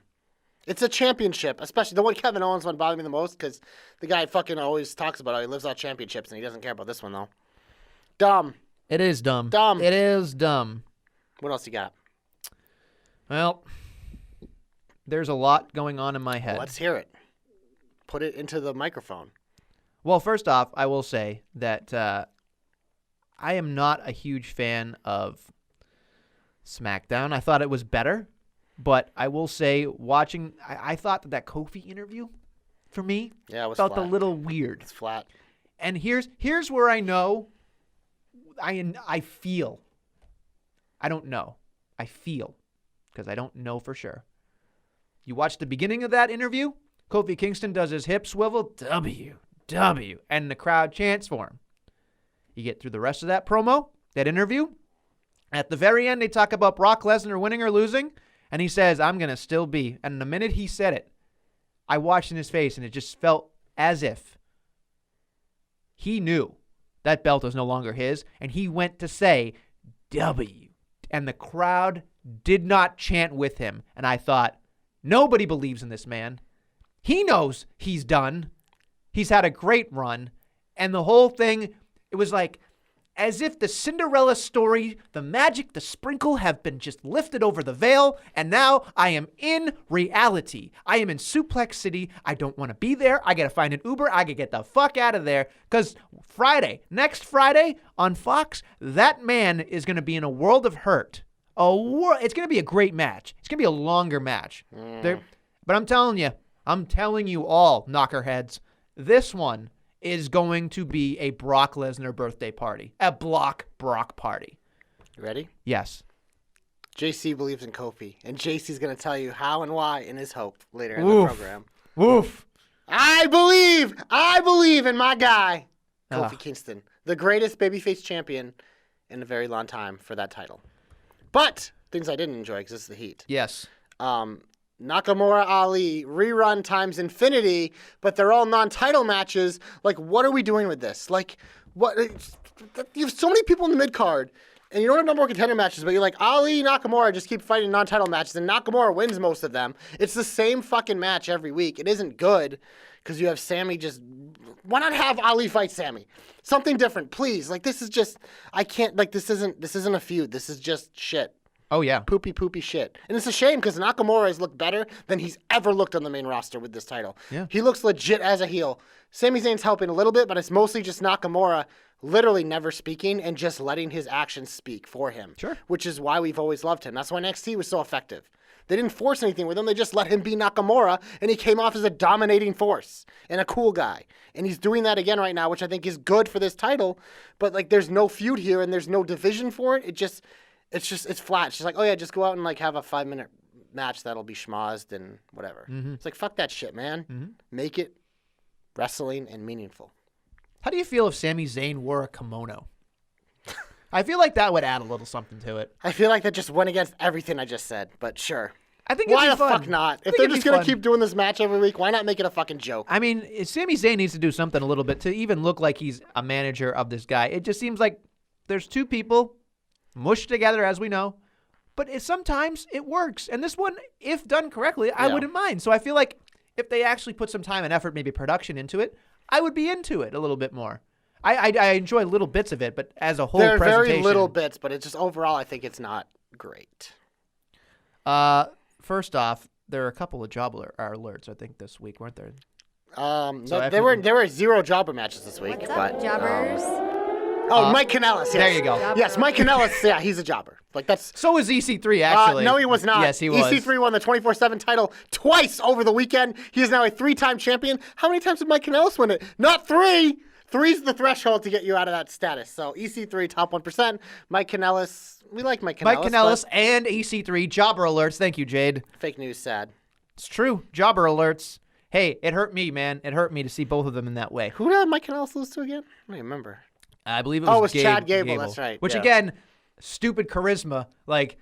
It's a championship, especially the one Kevin Owens one bothered me the most because the guy fucking always talks about how he lives out championships and he doesn't care about this one though. Dumb. It is dumb. Dumb. It is dumb. What else you got? Well, there's a lot going on in my head. Let's hear it. Put it into the microphone. Well, first off, I will say that I am not a huge fan of SmackDown. I thought it was better, but I will say watching, I thought that Kofi interview for me Yeah, it was felt flat. a little weird. It's flat. And here's where I know, I feel. I don't know. I feel, because I don't know for sure. You watch the beginning of that interview, Kofi Kingston does his hip swivel, W, and the crowd chants for him. You get through the rest of that promo, that interview. At the very end, they talk about Brock Lesnar winning or losing, and he says, I'm going to still be. And the minute he said it, I watched in his face, and it just felt as if he knew that belt was no longer his, and he went to say, W. And the crowd did not chant with him. And I thought, nobody believes in this man. He knows he's done. He's had a great run. And the whole thing, it was like as if the Cinderella story, the magic, the sprinkle have been just lifted over the veil. And now I am in reality. I am in Suplex City. I don't want to be there. I got to find an Uber. I got to get the fuck out of there. Because next Friday on Fox, that man is going to be in a world of hurt. It's going to be a great match. It's going to be a longer match. But I'm telling you all, knockerheads, this one is going to be a Brock Lesnar birthday party. A Brock party. You ready? Yes. JC believes in Kofi, and JC's going to tell you how and why in his hope later in the program. Woof. I believe in my guy, Kofi Kingston, the greatest babyface champion in a very long time for that title. But things I didn't enjoy because this is the heat. Yes. Nakamura Ali rerun times infinity, but they're all non-title matches. Like, what are we doing with this? Like, what? You have so many people in the mid card, and you don't have number one contender matches, but you're like, Ali, Nakamura just keep fighting non-title matches, and Nakamura wins most of them. It's the same fucking match every week. It isn't good because you have Sammy just. Why not have Ali fight Sammy? Something different, please. Like, this is just. I can't. Like, this isn't a feud. This is just shit. Oh, yeah. Poopy shit. And it's a shame because Nakamura has looked better than he's ever looked on the main roster with this title. Yeah. He looks legit as a heel. Sami Zayn's helping a little bit, but it's mostly just Nakamura literally never speaking and just letting his actions speak for him. Sure. Which is why we've always loved him. That's why NXT was so effective. They didn't force anything with him. They just let him be Nakamura, and he came off as a dominating force and a cool guy. And he's doing that again right now, which I think is good for this title. But, like, there's no feud here, and there's no division for it. It's flat. She's like, oh, yeah, just go out and, like, have a 5-minute match that'll be schmozzed and whatever. Mm-hmm. It's like, fuck that shit, man. Mm-hmm. Make it wrestling and meaningful. How do you feel if Sami Zayn wore a kimono? I feel like that would add a little something to it. I feel like that just went against everything I just said, but sure. I think Why it'd the be fun. fuck not? I If think they're it'd just be going to fun. keep doing this match every week, why not make it a fucking joke? I mean, Sami Zayn needs to do something a little bit to even look like he's a manager of this guy. It just seems like there's two people mushed together, as we know, but sometimes it works. And this one, if done correctly, I wouldn't mind. So I feel like if they actually put some time and effort, maybe production into it, I would be into it a little bit more. I enjoy little bits of it, but as a whole There are presentation... very little bits, but it's just overall, I think it's not great. First off, there are a couple of job alerts, I think, this week, weren't there? There were 0 jobber matches this week. What's up, jobbers? Mike Kanellis. Yes. There you go. Yes, Mike Kanellis. Yeah, he's a jobber. Like that's. So was EC3, actually. No, he was not. Yes, he was. EC3 won the 24/7 title twice over the weekend. He is now a 3-time champion. How many times did Mike Kanellis win it? Not 3. 3's the threshold to get you out of that status. So EC3 top 1%. Mike Kanellis. We like Mike Kanellis. Mike Kanellis and EC3 jobber alerts. Thank you, Jade. Fake news. Sad. It's true. Jobber alerts. Hey, it hurt me, man. It hurt me to see both of them in that way. Who did Mike Kanellis lose to again? I don't even remember. I believe it was it was Chad Gable. That's right. Which, yeah. again, stupid charisma. Like,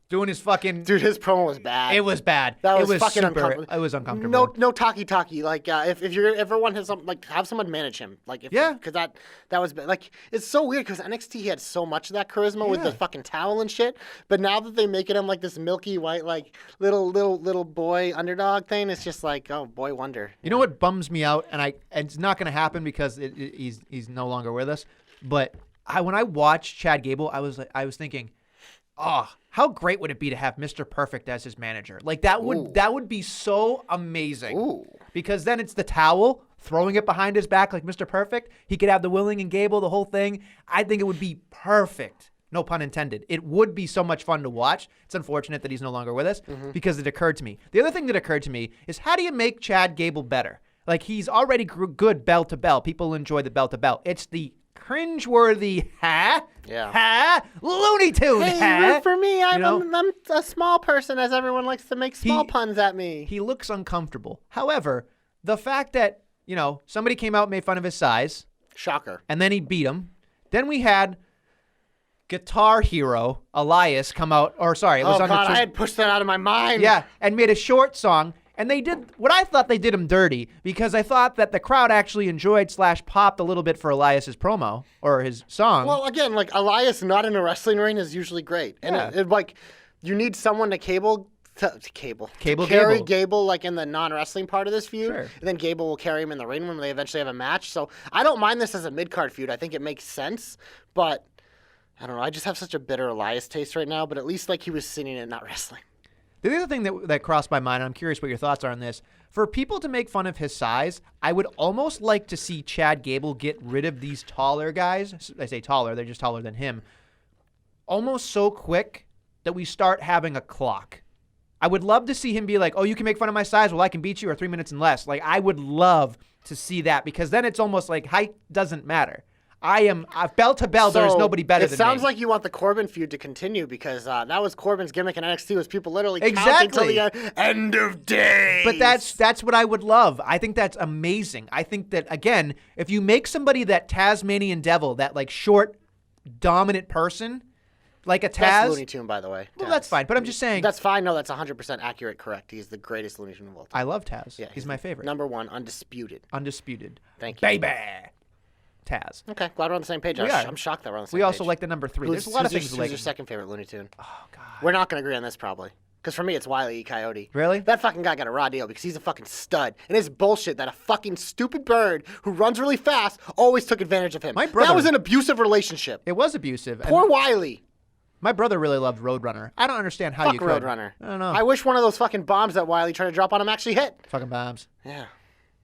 doing his fucking... Dude, his promo was bad. It was bad. That was, it was fucking super, uncomfortable. It was uncomfortable. No talkie. Like, if you're everyone has some, like, have someone manage him. Like, because that was bad. Like, it's so weird because NXT he had so much of that charisma with the fucking towel and shit. But now that they make it him like this milky white, like little boy underdog thing, it's just like, oh, boy wonder. You know what bums me out, and it's not going to happen because he's no longer with us. But when I watched Chad Gable, I was thinking, oh, how great would it be to have Mr. Perfect as his manager? Like that would be so amazing. Ooh. Because then it's the towel throwing it behind his back like Mr. Perfect. He could have the Willing and Gable, the whole thing. I think it would be perfect. No pun intended. It would be so much fun to watch. It's unfortunate that he's no longer with us because it occurred to me. The other thing that occurred to me is how do you make Chad Gable better? Like he's already good bell to bell. People enjoy the bell to bell. It's the cringeworthy Looney Tune Hey, for me, I'm a small person, as everyone likes to make small puns at me. He looks uncomfortable. However, the fact that somebody came out and made fun of his size, Shocker. and then he beat him. Then we had Guitar Hero Elias come out, it was on God, the I had pushed that out of my mind. yeah, and made a short song. And they did what I thought they did him dirty because I thought that the crowd actually enjoyed / popped a little bit for Elias's promo or his song. Well, again, like Elias not in a wrestling ring is usually great, and it like you need someone to carry Gable like in the non-wrestling part of this feud, Sure. and then Gable will carry him in the ring when they eventually have a match. So I don't mind this as a mid-card feud. I think it makes sense, but I don't know. I just have such a bitter Elias taste right now. But at least like he was singing and not wrestling. The other thing that crossed my mind, and I'm curious what your thoughts are on this, for people to make fun of his size, I would almost like to see Chad Gable get rid of these taller guys. I say taller, they're just taller than him. Almost so quick that we start having a clock. I would love to see him be like, oh, you can make fun of my size? Well, I can beat you or 3 minutes and less. Like, I would love to see that because then it's almost like height doesn't matter. I am bell to bell. There is nobody better than me. It sounds like you want the Corbin feud to continue because that was Corbin's gimmick in NXT was people literally counting till the end of days. But that's what I would love. I think that's amazing. I think that again, if you make somebody that Tasmanian devil, that like short, dominant person, Like a Best Taz. Looney Tune, by the way. Well, Taz. that's fine. But I'm just saying. That's fine. No, that's 100% accurate. Correct. He's the greatest Looney Tune of all time. I love Taz. Yeah, he's my favorite. Number one, undisputed. Undisputed. Thank you. Baby. Taz. Okay, glad we're on the same page. We are. I'm shocked that we're on the same We page. also like the number 3. There's a lot of things we Who's like. your second favorite Looney Tune? Oh God. We're not going to agree on this probably. Because for me, it's Wile E. Coyote. Really? That fucking guy got a raw deal because he's a fucking stud. And it's bullshit that a fucking stupid bird who runs really fast always took advantage of him. My brother- That was an abusive relationship. It was abusive. and Poor Wiley. My brother really loved Roadrunner. I don't understand how you Fuck could. Roadrunner. I don't know. I wish one of those fucking bombs that Wiley tried to drop on him actually hit. Fucking bombs. Yeah.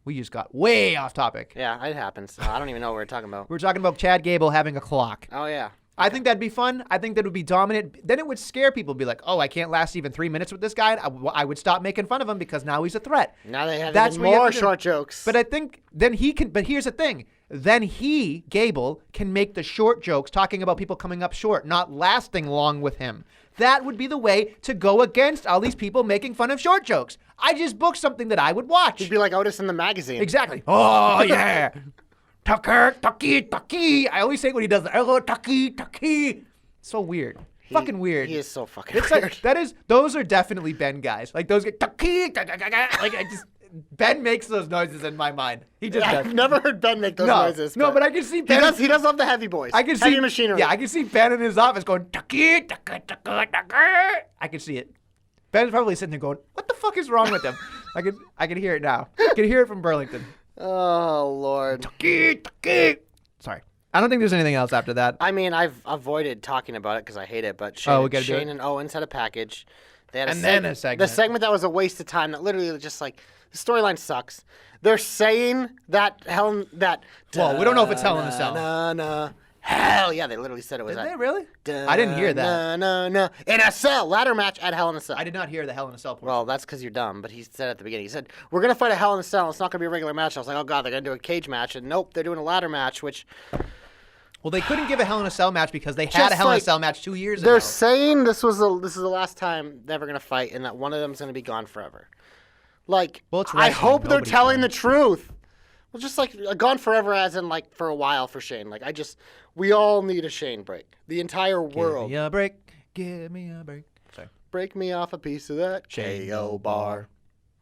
We just got way off topic. Yeah, it happens. I don't even know what we're talking about. We're talking about Chad Gable having a clock. Oh, yeah. I think that'd be fun. I think that would be dominant. Then it would scare people. Be like, oh, I can't last even 3 minutes with this guy. I would stop making fun of him because now he's a threat. Now they have That's even what you have more to do. short jokes. But I think then he can. But here's the thing. Then he, Gable, can make the short jokes talking about people coming up short, not lasting long with him. That would be the way to go against all these people making fun of short jokes. I just booked something that I would watch. He'd be like Otis in the magazine. Exactly. Oh, yeah. Tucker, Tucky, Tucky. I always say it when he does that. Oh, Tucky, Tucky. So weird. Fucking weird. He is so fucking It's weird. like, those are definitely Ben guys. Like those get Tucky, like I just, Ben makes those noises in my mind. He just does. I've never heard Ben make those No, noises. no, but I can see Ben. He does love the heavy boys. I can heavy see machinery. Yeah, I can see Ben in his office going Tucky, Tucky, Tucky, Tucky. I can see it. Ben's probably sitting there going, "What the fuck is wrong with him?" I can hear it now. I can hear it from Burlington. Oh Lord. Tucky, Tucky. Sorry, I don't think there's anything else after that. I mean, I've avoided talking about it because I hate it. But Oh, Shane, we gotta do Shane it? and Owens had a package. They had And then a segment. The segment that was a waste of time. That literally was just like the storyline sucks. They're saying that Well, we don't know if it's Hell in a Cell. No. Hell yeah, they literally said it was Did that. they really? I didn't hear that. No. In a cell, ladder match at Hell in a Cell. I did not hear the Hell in a Cell portion. Well, that's because you're dumb, but he said at the beginning, he said, we're going to fight a Hell in a Cell. It's not going to be a regular match. I was like, oh, God, they're going to do a cage match. And nope, they're doing a ladder match, which Well, they couldn't give a Hell in a Cell match because they had Just a Hell in a like- Cell match 2 years they're ago. saying this is the last time they're ever going to fight and that one of them's going to be gone forever. Like, Well, it's I wrestling. hope they're Nobody telling can. the truth. Well, just like gone forever as in like for a while for Shane. Like, we all need a Shane break. The entire world. Give me a break. Give me a break. Sorry. Break me off a piece of that Shane KO bar.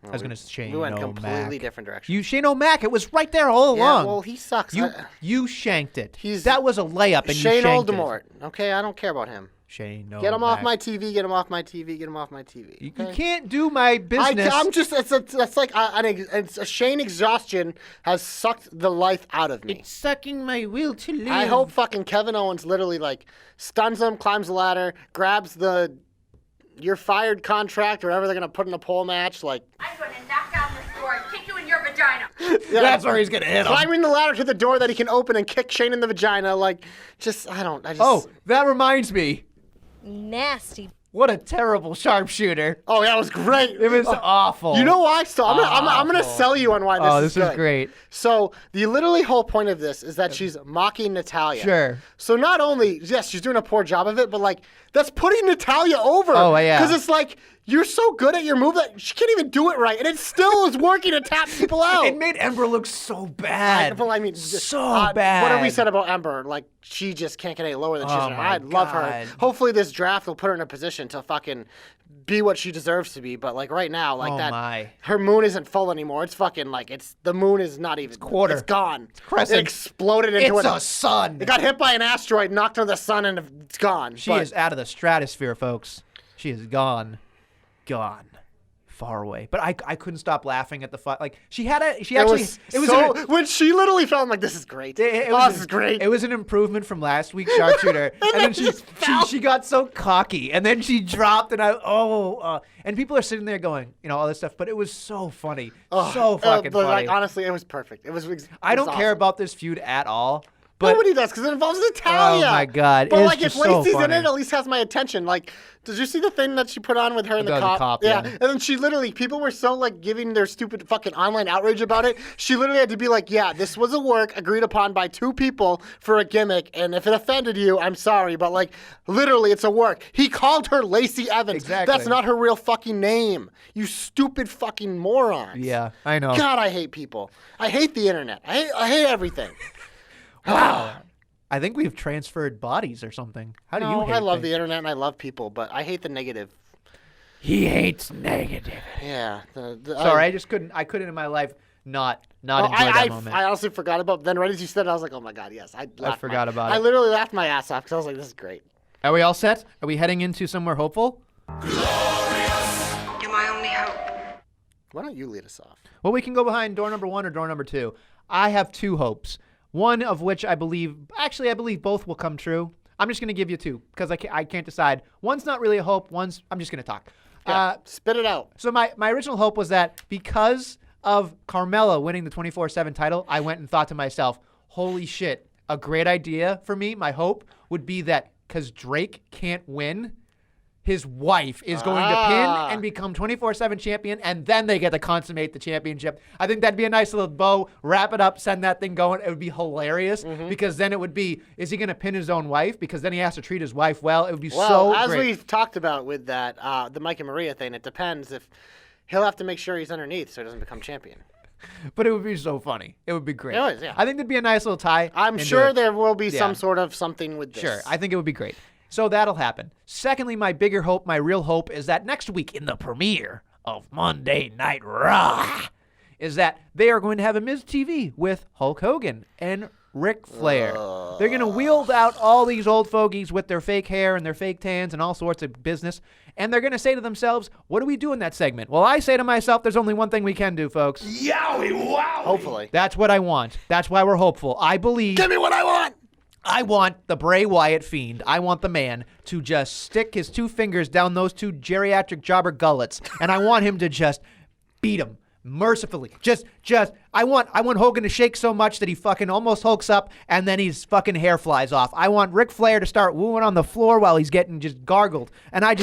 I was going to say We went Shane completely O'Mac. different directions. You Shane O'Mac. It was right there all Yeah, along. well, he sucks. You shanked it. He's- That was a layup, and Shane you shanked Oldemort. Okay, I don't care about him. it. Shane O'Mac. Get him off my TV. Get him off my TV. Get him off my TV. You okay? can't do my business. I'm just. That's like it's a Shane exhaustion has sucked the life out of me. sucking my will to live. I hope fucking Kevin Owens literally like stuns him, climbs the ladder, grabs the "you're fired" contract, or whatever they're gonna put in a pole match. Like I'm going to knock down this door and kick you in your vagina. That's where he's going to hit him. climbing the ladder to the door that he can open and kick Shane in the vagina. Like, I don't. Oh, that reminds me. Nasty. What a terrible sharpshooter. Oh, yeah, it was great. It was awful. You know why? So I'm gonna Awful. sell you on why this Oh, is this is good. great. So the literally whole point of this is that she's mocking Natalia. Sure. So not only yes, she's doing a poor job of it, but like that's putting Natalia over. Oh, yeah. Because it's like you're so good at your move that she can't even do it right, and it still is working to tap people out. It made Ember look so bad. Well, I mean, so bad. What have we said about Ember? Like, she just can't get any lower than she's. Oh, my I love her. God. Hopefully, this draft will put her in a position to fucking be what she deserves to be. But like right now, like Oh, that, my. her moon isn't full anymore. It's fucking like the moon is not even quarter. It's gone. crescent. It exploded into It's it. a sun. It got hit by an asteroid, knocked into the sun, and it's gone. She But is out of the stratosphere, folks. She is gone. Gone. Far away. But I couldn't stop laughing at the fight. Like, she It actually. was, It was so an- when she literally felt like this is great. It Oh, was this is great. It was an improvement from last week's sharpshooter, and then she got so cocky, and then she dropped, and and people are sitting there going, all this stuff, but it was so funny, so fucking but funny. like honestly, it was perfect. It was. I don't care awesome. about this feud at all, but Nobody does because it involves Natalia. Oh, my God. But It's like, if just so Lacey's in funny. it, at least has my attention. Like, did you see the thing that she put on with her and the The cop? cop, yeah. yeah. And then she literally, people were so like giving their stupid fucking online outrage about it. She literally had to be like, yeah, this was a work agreed upon by two people for a gimmick, and if it offended you, I'm sorry, but like, literally, it's a work. He called her Lacey Evans. Exactly. That's not her real fucking name. You stupid fucking morons. yeah, I know. God, I hate people. I hate the internet. I hate everything. Wow. I think we've transferred bodies or something. How do you hate I love things? the internet and I love people, but I hate the negative. He hates negative. Yeah. Sorry, I couldn't in my life not enjoy that moment. I honestly forgot about. Then right as you said it, I was like, oh my god, yes. I forgot about it. I literally laughed my ass off because I was like, this is great. Are we all set? Are we heading into somewhere hopeful? You're my only hope. Why don't you lead us off? Well, we can go behind door number 1 or door number 2. I have 2 hopes. One of which I believe both will come true. I'm just going to give you 2 because I can't decide. One's not really a hope. I'm just going to talk. Yeah, spit it out. So my original hope was that because of Carmella winning the 24/7 title, I went and thought to myself, holy shit, a great idea for me. My hope would be that because Drake can't win, his wife is going to pin and become 24/7 champion, and then they get to consummate the championship. I think that'd be a nice little bow. Wrap it up, send that thing going. It would be hilarious because then it would be, is he going to pin his own wife? Because then he has to treat his wife well. It would be so as great. we've talked about with that, the Mike and Maria thing, it depends if he'll have to make sure he's underneath so he doesn't become champion. But it would be so funny. It would be great. It would, yeah. I think there'd be a nice little tie. I'm into sure it. there will be Yeah. some sort of something with this. Sure, I think it would be great. So that'll happen. Secondly, my bigger hope, my real hope, is that next week in the premiere of Monday Night Raw, is that they are going to have a Miz TV with Hulk Hogan and Ric Flair. They're going to wield out all these old fogies with their fake hair and their fake tans and all sorts of business, and they're going to say to themselves, what do we do in that segment? Well, I say to myself, there's only one thing we can do, folks. Hopefully. That's what I want. That's why we're hopeful. I believe... Give me what I want! I want the Bray Wyatt Fiend. I want the man to just stick his 2 fingers down those 2 geriatric jobber gullets, and I want him to just beat him mercifully. I want Hogan to shake so much that he fucking almost hulks up, and then his fucking hair flies off. I want Ric Flair to start wooing on the floor while he's getting just gargled. And I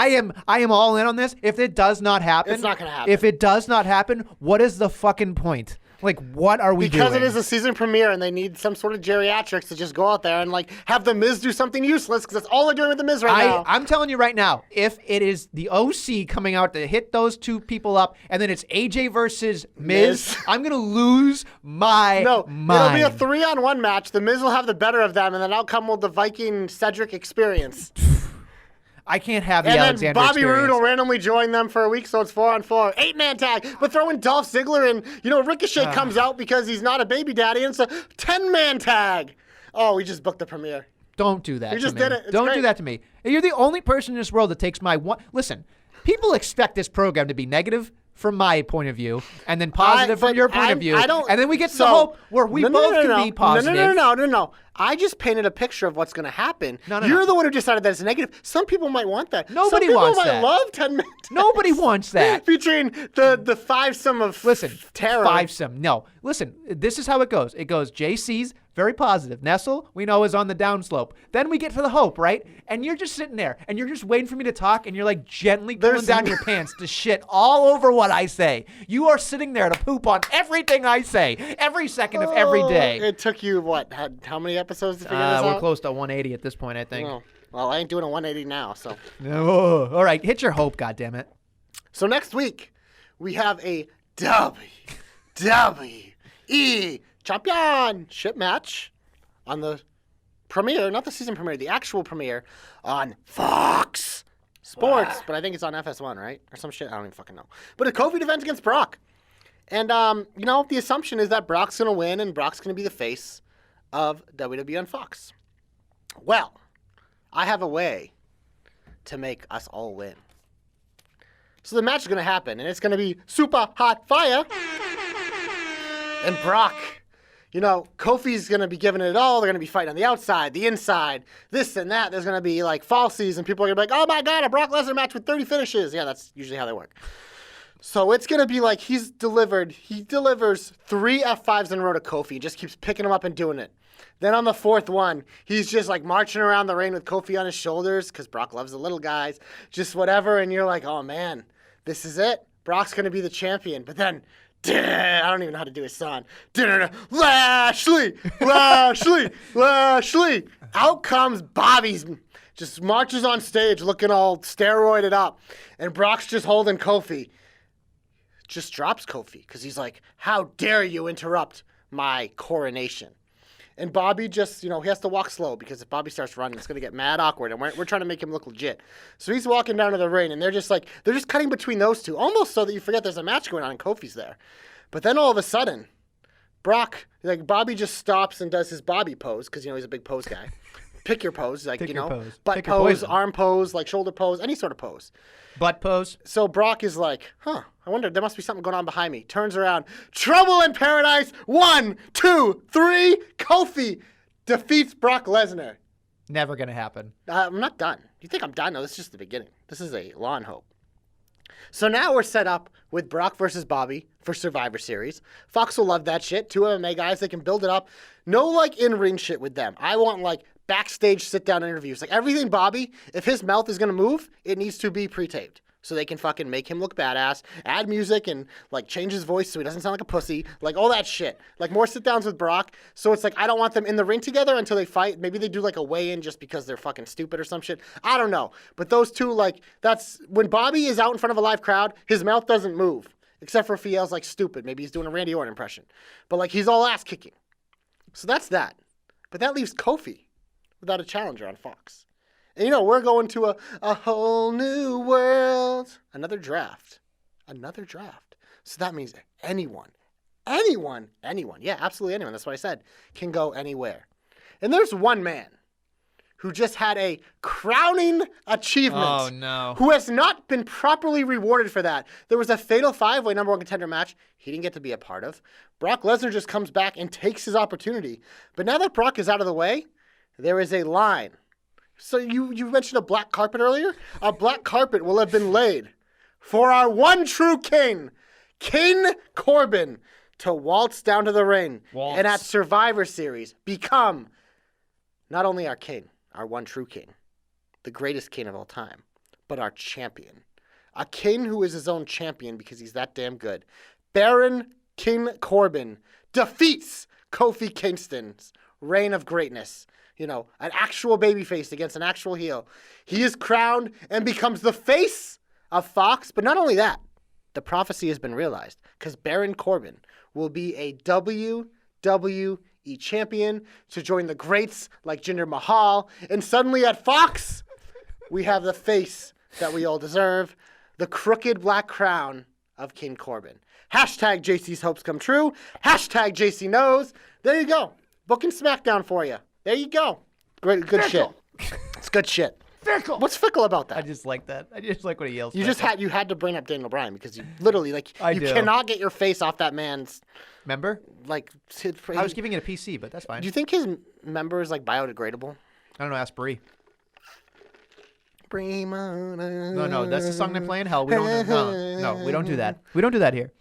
am all in on this. If it does not happen, It's not gonna happen. If it does not happen, what is the fucking point? Like, what are we doing? Because it is a season premiere and they need some sort of geriatrics to just go out there and like have the Miz do something useless because that's all they're doing with the Miz right now. I'm telling you right now, if it is the OC coming out to hit those 2 people up and then it's AJ versus Miz, I'm going to lose my mind. It'll be a 3-on-1 match. The Miz will have the better of them and then out come the Viking Cedric experience. I can't have the And then Alexander Bobby experience. Roode will randomly join them for a week, so it's 4-on-4. 8-man tag. But throw in Dolph Ziggler and, Ricochet comes out because he's not a baby daddy, and it's a 10-man tag. Oh, we just booked the premiere. Don't do that We to just me. did it. It's Don't do great. that to me. You're the only person in this world that takes my one. Listen, people expect this program to be negative from my point of view, and then positive from your point of view, and then we get to the hope where we both can be positive. No. I just painted a picture of what's going to happen. No. You're the one who decided that it's negative. Some people might want that. Nobody Some wants people that. might love 10-man tags. Nobody wants that. Featuring the 5-some of terror. 5-some. No. Listen, this is how it goes. It goes JC's very positive. Nestle, we know, is on the downslope. Then we get to the hope, right? And you're just sitting there, and you're just waiting for me to talk, and you're like gently pulling down your pants to shit all over what I say. You are sitting there to poop on everything I say, every second of every day. It took you, what, how many episodes to figure this out? We're close to 180 at this point, I think. Oh, well, I ain't doing a 180 now, so. Oh, all right, hit your hope, goddammit. So next week, we have a WWE Championship match on the premiere, not the season premiere, the actual premiere on Fox Sports. But I think it's on FS1, right? Or some shit, I don't even fucking know. But a Kofi defense against Brock. And, the assumption is that Brock's going to win and Brock's going to be the face of WWE on Fox. Well, I have a way to make us all win. So the match is going to happen, and it's going to be super hot fire. And Brock, Kofi's going to be giving it all. They're going to be fighting on the outside, the inside, this and that. There's going to be, falsies, and people are going to be like, oh, my God, a Brock Lesnar match with 30 finishes. Yeah, that's usually how they work. So it's going to be like he delivers 3 F5s in a row to Kofi and just keeps picking them up and doing it. Then on the 4th one, he's just marching around the ring with Kofi on his shoulders because Brock loves the little guys, just whatever. And you're like, oh man, this is it. Brock's going to be the champion. But then, I don't even know how to do his song. Lashley. Out comes Bobby's, just marches on stage looking all steroided up. And Brock's just holding Kofi. Just drops Kofi because he's like, how dare you interrupt my coronation? And Bobby just, he has to walk slow because if Bobby starts running, it's going to get mad awkward. And we're trying to make him look legit. So he's walking down to the ring, and they're just cutting between those two, almost so that you forget there's a match going on and Kofi's there. But then all of a sudden, Bobby just stops and does his Bobby pose because, he's a big pose guy. Pick your pose, Pick your pose. butt Pick your pose, poison. arm pose, shoulder pose, any sort of pose. Butt pose. So Brock is like, I wonder, there must be something going on behind me. Turns around. Trouble in paradise. 1, 2, 3. Kofi defeats Brock Lesnar. Never going to happen. I'm not done. You think I'm done? No, this is just the beginning. This is a lawn hope. So now we're set up with Brock versus Bobby for Survivor Series. Fox will love that shit. 2 MMA guys, they can build it up. No in-ring shit with them. I want backstage sit-down interviews. Everything Bobby, if his mouth is going to move, it needs to be pre-taped. So they can fucking make him look badass, add music, and change his voice so he doesn't sound like a pussy. All that shit. More sit-downs with Brock. So it's I don't want them in the ring together until they fight. Maybe they do a weigh-in just because they're fucking stupid or some shit. I don't know. But those two, that's when Bobby is out in front of a live crowd, his mouth doesn't move. Except for if he yells stupid. Maybe he's doing a Randy Orton impression. But he's all ass kicking. So that's that. But that leaves Kofi without a challenger on Fox. And we're going to a whole new world. Another draft. So that means anyone, yeah, absolutely anyone, that's what I said, can go anywhere. And there's one man who just had a crowning achievement. Oh, no. Who has not been properly rewarded for that. There was a fatal 5-way number 1 contender match he didn't get to be a part of. Brock Lesnar just comes back and takes his opportunity. But now that Brock is out of the way, there is a line. So you mentioned a black carpet earlier? A black carpet will have been laid for our one true king, King Corbin, to waltz down to the ring and at Survivor Series become not only our king, our one true king, the greatest king of all time, but our champion. A king who is his own champion because he's that damn good. Baron King Corbin defeats Kofi Kingston's reign of greatness. An actual babyface against an actual heel. He is crowned and becomes the face of Fox. But not only that, the prophecy has been realized because Baron Corbin will be a WWE champion to join the greats like Jinder Mahal. And suddenly at Fox, we have the face that we all deserve, the crooked black crown of King Corbin. Hashtag JC's hopes come true. Hashtag JC knows. There you go. Booking SmackDown for you. There you go. Good shit. It's good shit. Fickle. What's fickle about that? I just like that. I just like when he yells. You had to bring up Daniel Bryan because you literally I do. cannot get your face off that man's. Remember? I was giving it a PC, but that's fine. Do you think his member is biodegradable? I don't know. Ask Brie. No, No, that's the song they're playing. Hell, we don't. No, we don't do that. We don't do that here.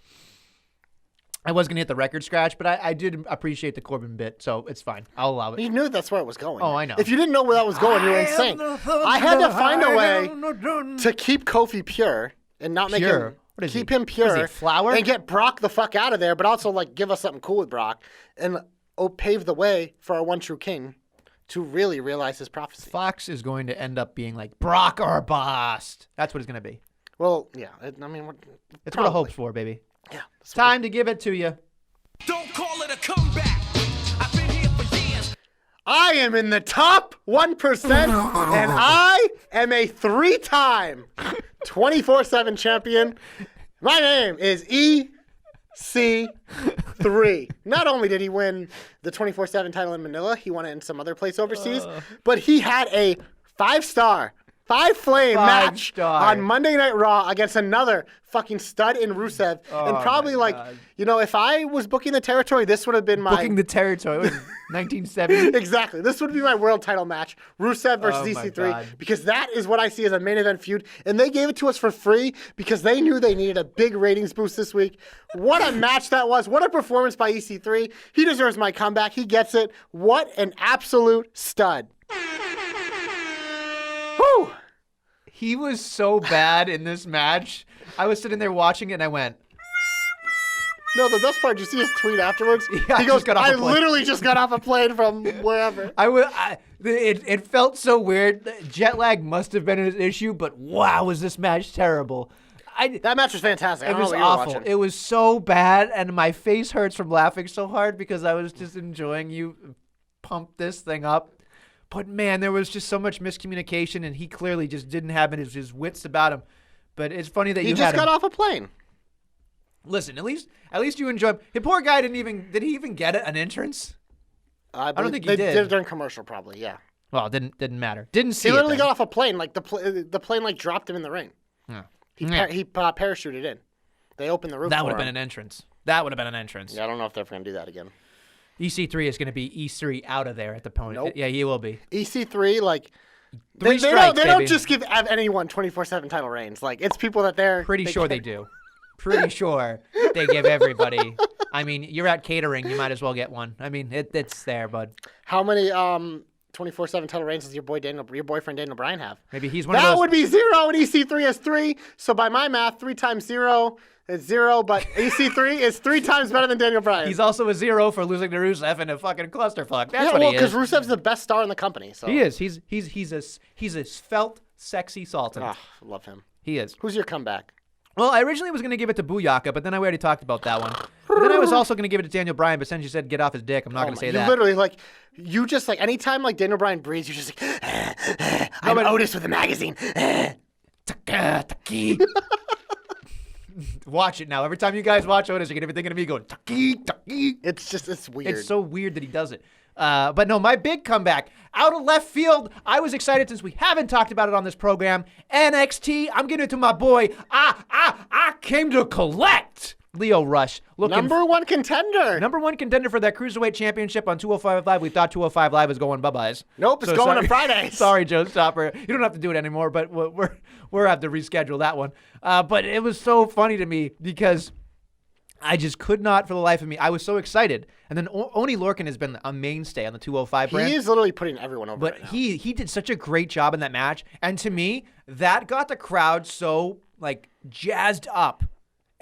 I was gonna hit the record scratch, but I did appreciate the Corbin bit, so it's fine. I'll allow it. You knew that's where it was going. Oh, I know. If you didn't know where that was going, you were insane. I had to find a way to keep Kofi pure and not make Pure? him What is keep he? him pure. What is he, flour? And get Brock the fuck out of there, but also give us something cool with Brock and pave the way for our one true king to really realize his prophecy. Fox is going to end up being like Brock or bust. That's what it's gonna be. Well, yeah. It's what I hopes for, baby. Yeah. It's time to give it to you. Don't call it a comeback. I've been here for years. I am in the top 1%, and I am a 3-time 24/7 champion. My name is EC3. Not only did he win the 24/7 title in Manila, he won it in some other place overseas, but he had a 5-star, 5-flame match on Monday Night Raw against another fucking stud in Rusev. And probably if I was booking the territory, this would have been my... Booking the territory. What was it, 1970? Exactly. This would be my world title match, Rusev versus EC3, because that is what I see as a main event feud. And they gave it to us for free because they knew they needed a big ratings boost this week. What a match that was. What a performance by EC3. He deserves my comeback. He gets it. What an absolute stud. Whew. He was so bad in this match. I was sitting there watching it and I went, No, the best part, did you see his tweet afterwards? Yeah, he goes, I plane. literally just got off a plane from wherever. It felt so weird. Jet lag must have been an issue, but wow, was this match terrible. That match was fantastic. I It don't know was what you were awful. watching. It was so bad, and my face hurts from laughing so hard because I was just enjoying you pumped this thing up. But man, there was just so much miscommunication, and he clearly just didn't have his wits about him. But it's funny that he just got off a plane. Listen, at least you enjoy him. The poor guy did he even get an entrance? I don't think he they did. did it during commercial, probably. Yeah. Well, it didn't matter. Didn't see. He literally it got off a plane. Like the plane like dropped him in the ring. Yeah. He parachuted in. They opened the roof. That would for have been him. an entrance. That would have been an entrance. Yeah, I don't know if they're going to do that again. EC3 is going to be E3 out of there at the point. Nope. Yeah, he will be. EC3, like, Three they strikes, don't baby. just give anyone 24/7 title reigns. Like, it's people that they're Pretty sure they do. Pretty sure they give everybody. I mean, you're at catering, you might as well get one. I mean, it's there, bud. How many 24/7 title reigns does your boyfriend Daniel Bryan have? Maybe he's one of That those. would be 0, and EC3 has 3. So by my math, 3 times 0 is 0, but EC3 is 3 times better than Daniel Bryan. He's also a 0 for losing to Rusev in a fucking clusterfuck. That's yeah, what well, he is. because Rusev's the best star in the company. So He is. He's a svelte, sexy sultan. Ah, love him. He is. Who's your comeback? Well, I originally was going to give it to Booyaka, but then I already talked about that one. But then I was also going to give it to Daniel Bryan, but since you said get off his dick, I'm not going to say You that. literally, like, you just, like, anytime, like, Daniel Bryan breathes, you're just like, I'm Otis with a magazine. Taki. Watch it now. Every time you guys watch Otis, you're going to be thinking of me going, Taki, Taki. It's weird. It's so weird that he does it. But no, my big comeback out of left field. I was excited since we haven't talked about it on this program. NXT. I'm giving it to my boy. I came to collect. Lio Rush. Number one contender. Number one contender for that Cruiserweight Championship on 205 Live. We thought 205 Live was going bye-byes. Nope, it's going to Fridays. Sorry, Joe Stopper. You don't have to do it anymore, but we're have to reschedule that one. But it was so funny to me because I just could not for the life of me. I was so excited. And then Oni Lorcan has been a mainstay on the 205 brand. He is literally putting everyone over But right now. he did such a great job in that match. And to me, that got the crowd so, like, jazzed up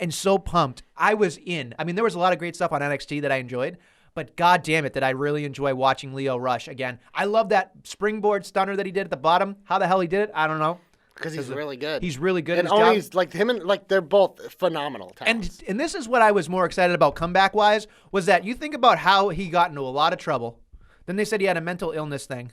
and so pumped. I was in. I mean, there was a lot of great stuff on NXT that I enjoyed. But god damn it, did I really enjoy watching Lio Rush again. I love that springboard stunner that he did at the bottom. How the hell he did it, I don't know. Because he's really good. He's really good at And his job. Oni's, like, him and, like, they're both phenomenal talents. And this is what I was more excited about comeback-wise, was that you think about how he got into a lot of trouble. Then they said he had a mental illness thing.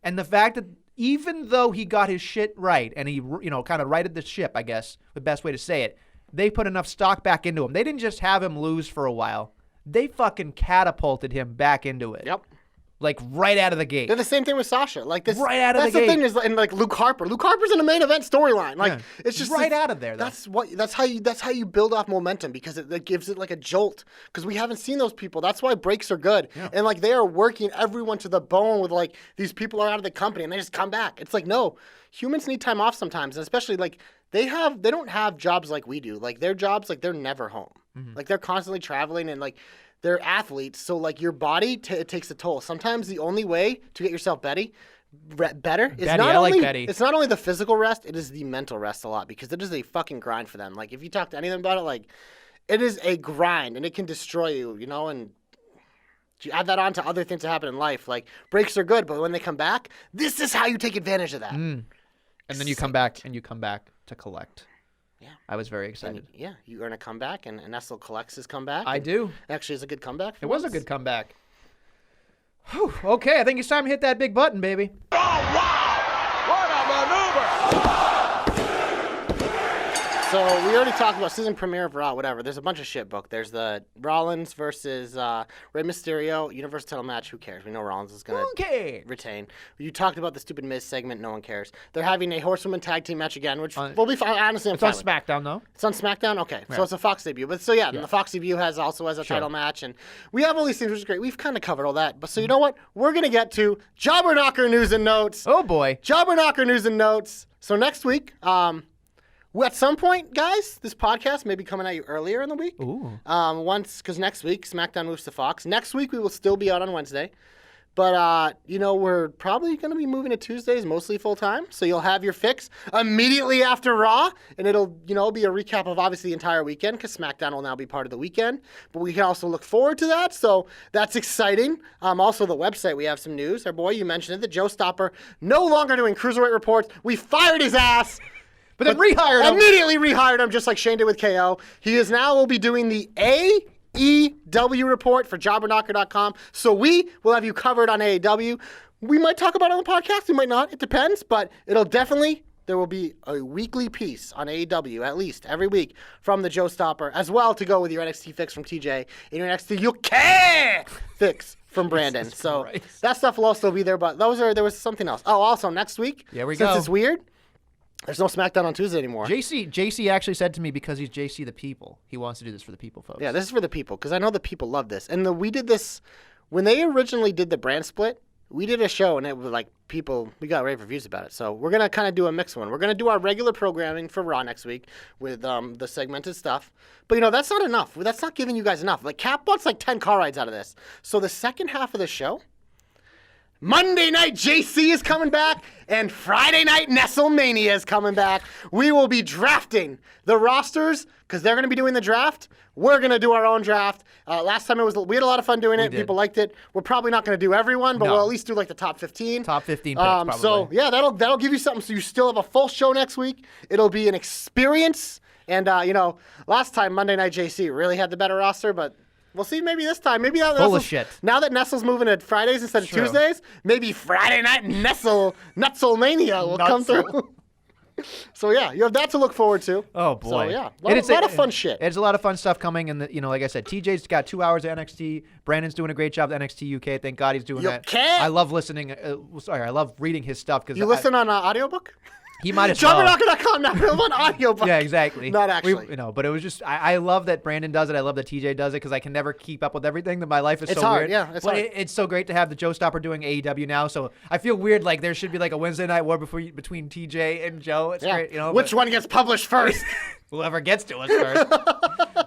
And the fact that even though he got his shit right, and he, kind of righted the ship, I guess, the best way to say it, they put enough stock back into him. They didn't just have him lose for a while. They fucking catapulted him back into it. Yep. Like, right out of the gate. They're the same thing with Sasha. Like this, Right out of that's the the gate. thing is, and like Luke Harper. Luke Harper's in the main event storyline. Like Yeah. it's just Right out of there, though. That's how you build off momentum because it gives it like a jolt. Because we haven't seen those people. That's why breaks are good. Yeah. And like they are working everyone to the bone with like these people are out of the company and they just come back. It's like no, humans need time off sometimes, and especially like they don't have jobs like we do. Like their jobs, like they're never home. Mm-hmm. Like they're constantly traveling and like. They're athletes, so like your body it takes a toll. Sometimes the only way to get yourself better is Betty, not I like only Betty. it's not only the physical rest, it is the mental rest a lot because it is a fucking grind for them. Like if you talk to any of them about it, like it is a grind and it can destroy you, and you add that on to other things that happen in life. Like breaks are good, but when they come back, this is how you take advantage of that. And then you come back to collect. Yeah. I was very excited. And, yeah, you earn a comeback, and Nestle collects his comeback. I do. Actually, it's a good comeback. It was a good comeback. Whew, okay, I think it's time to hit that big button, baby. So we already talked about season premiere of Raw, whatever. There's a bunch of shit booked. There's the Rollins versus Rey Mysterio Universal title match. Who cares? We know Rollins is going to retain. You talked about the stupid Miz segment. No one cares. They're having a Horsewoman tag team match again, which will be fine. Honestly, I'm It's on fine with. SmackDown, though. It's on SmackDown? Okay. So it's a Fox debut. But so yeah, the Fox debut also has a title match. And we have all these things, which is great. We've kind of covered all that. But so you know what? We're going to get to Jobber Knocker news and notes. Oh, boy. Jobber Knocker news and notes. So next week, at some point, guys, this podcast may be coming at you earlier in the week. Ooh. Because next week, SmackDown moves to Fox. Next week, we will still be out on Wednesday. But, we're probably going to be moving to Tuesdays, mostly full-time. So you'll have your fix immediately after Raw. And it'll, be a recap of, obviously, the entire weekend because SmackDown will now be part of the weekend. But we can also look forward to that. So that's exciting. Also, the website, we have some news. Our boy, you mentioned it, the Joe Stopper, no longer doing Cruiserweight reports. We fired his ass. But then rehired him. Immediately rehired him, just like Shane did with KO. He is now will be doing the EW report for jobberknocker.com. So we will have you covered on AEW. We might talk about it on the podcast. We might not. It depends. But there will be a weekly piece on AEW, at least every week, from the Joe Stopper, as well to go with your NXT fix from TJ and your NXT UK fix from Brandon. So that stuff will also be there. But there was something else. Oh, also next week, since it's weird, there's no SmackDown on Tuesday anymore. JC actually said to me, because he's JC the people, he wants to do this for the people, folks. Yeah, this is for the people, because I know the people love this. And we did this when they originally did the brand split. We did a show, and it was like we got rave reviews about it. So we're going to kind of do a mixed one. We're going to do our regular programming for Raw next week with the segmented stuff. But, that's not enough. That's not giving you guys enough. Like, Cap wants like 10 car rides out of this. So the second half of the show, Monday night JC is coming back, and Friday night Nestlemania is coming back. We will be drafting the rosters because they're going to be doing the draft. We're going to do our own draft. Last time we had a lot of fun doing it. People liked it. We're probably not going to do everyone, but we'll at least do like the top 15. Top 15 picks, probably. So, yeah, that'll give you something. So you still have a full show next week. It'll be an experience. And, last time Monday Night JC really had the better roster, but we'll see maybe this time. Maybe full of shit. Now that Nestle's moving to Fridays instead of Tuesdays, maybe Friday night Nutselmania will come through. So, yeah, you have that to look forward to. Oh, boy. So, yeah, a lot of fun shit. It's a lot of fun stuff coming. And, like I said, TJ's got 2 hours of NXT. Brandon's doing a great job at NXT UK. Thank God he's doing that. I love listening. I love reading his stuff. You listen on audiobook? He might as well. Jobberknocker.com, not available on audiobook. Yeah, exactly. Not actually. But it was just, I love that Brandon does it. I love that TJ does it because I can never keep up with everything. My life is so hard, weird. Yeah, it's hard. It's so great to have the Joe Stopper doing AEW now. So I feel weird like there should be like a Wednesday night war between TJ and Joe. It's great. Which one gets published first? Whoever gets to us first.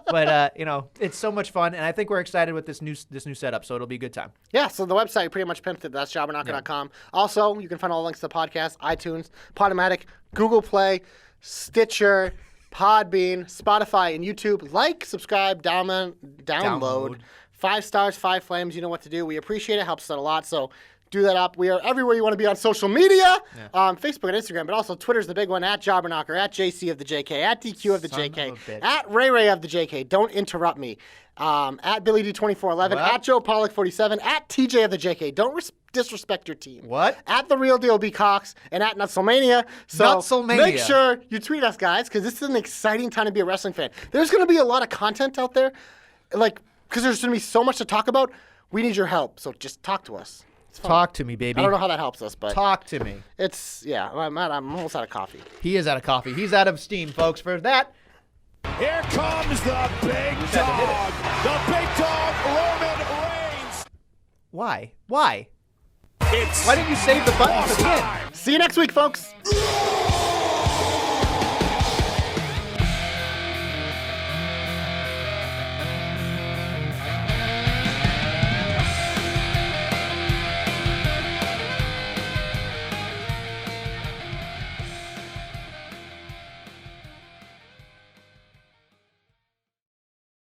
But it's so much fun, and I think we're excited with this new setup. So it'll be a good time. Yeah. So the website pretty much pimped it. That's jobberknocker.com. Yeah. Also, you can find all the links to the podcast: iTunes, Podomatic, Google Play, Stitcher, Podbean, Spotify, and YouTube. Like, subscribe, download. 5 stars, 5 flames. You know what to do. We appreciate it. Helps us out a lot. So do that up. We are everywhere you want to be on social media, Facebook and Instagram, but also Twitter's the big one, at Jobberknocker, at JC of the JK, at DQ of the JK, at Ray of the JK. Don't interrupt me. At Billy D2411, at Joe Pollock 47, at TJ of the JK. Don't disrespect your team. What? At The Real Deal B. Cox, and at Nutselmania. So Nutselmania. Make sure you tweet us, guys, because this is an exciting time to be a wrestling fan. There's going to be a lot of content out there, because there's going to be so much to talk about. We need your help, so just talk to us. Talk to me, baby. I don't know how that helps us, but talk to me. I'm almost out of coffee. He is out of coffee. He's out of steam, folks. For that, here comes the big dog. The big dog, Roman Reigns. Why? Why didn't you save the button for the end? See you next week, folks.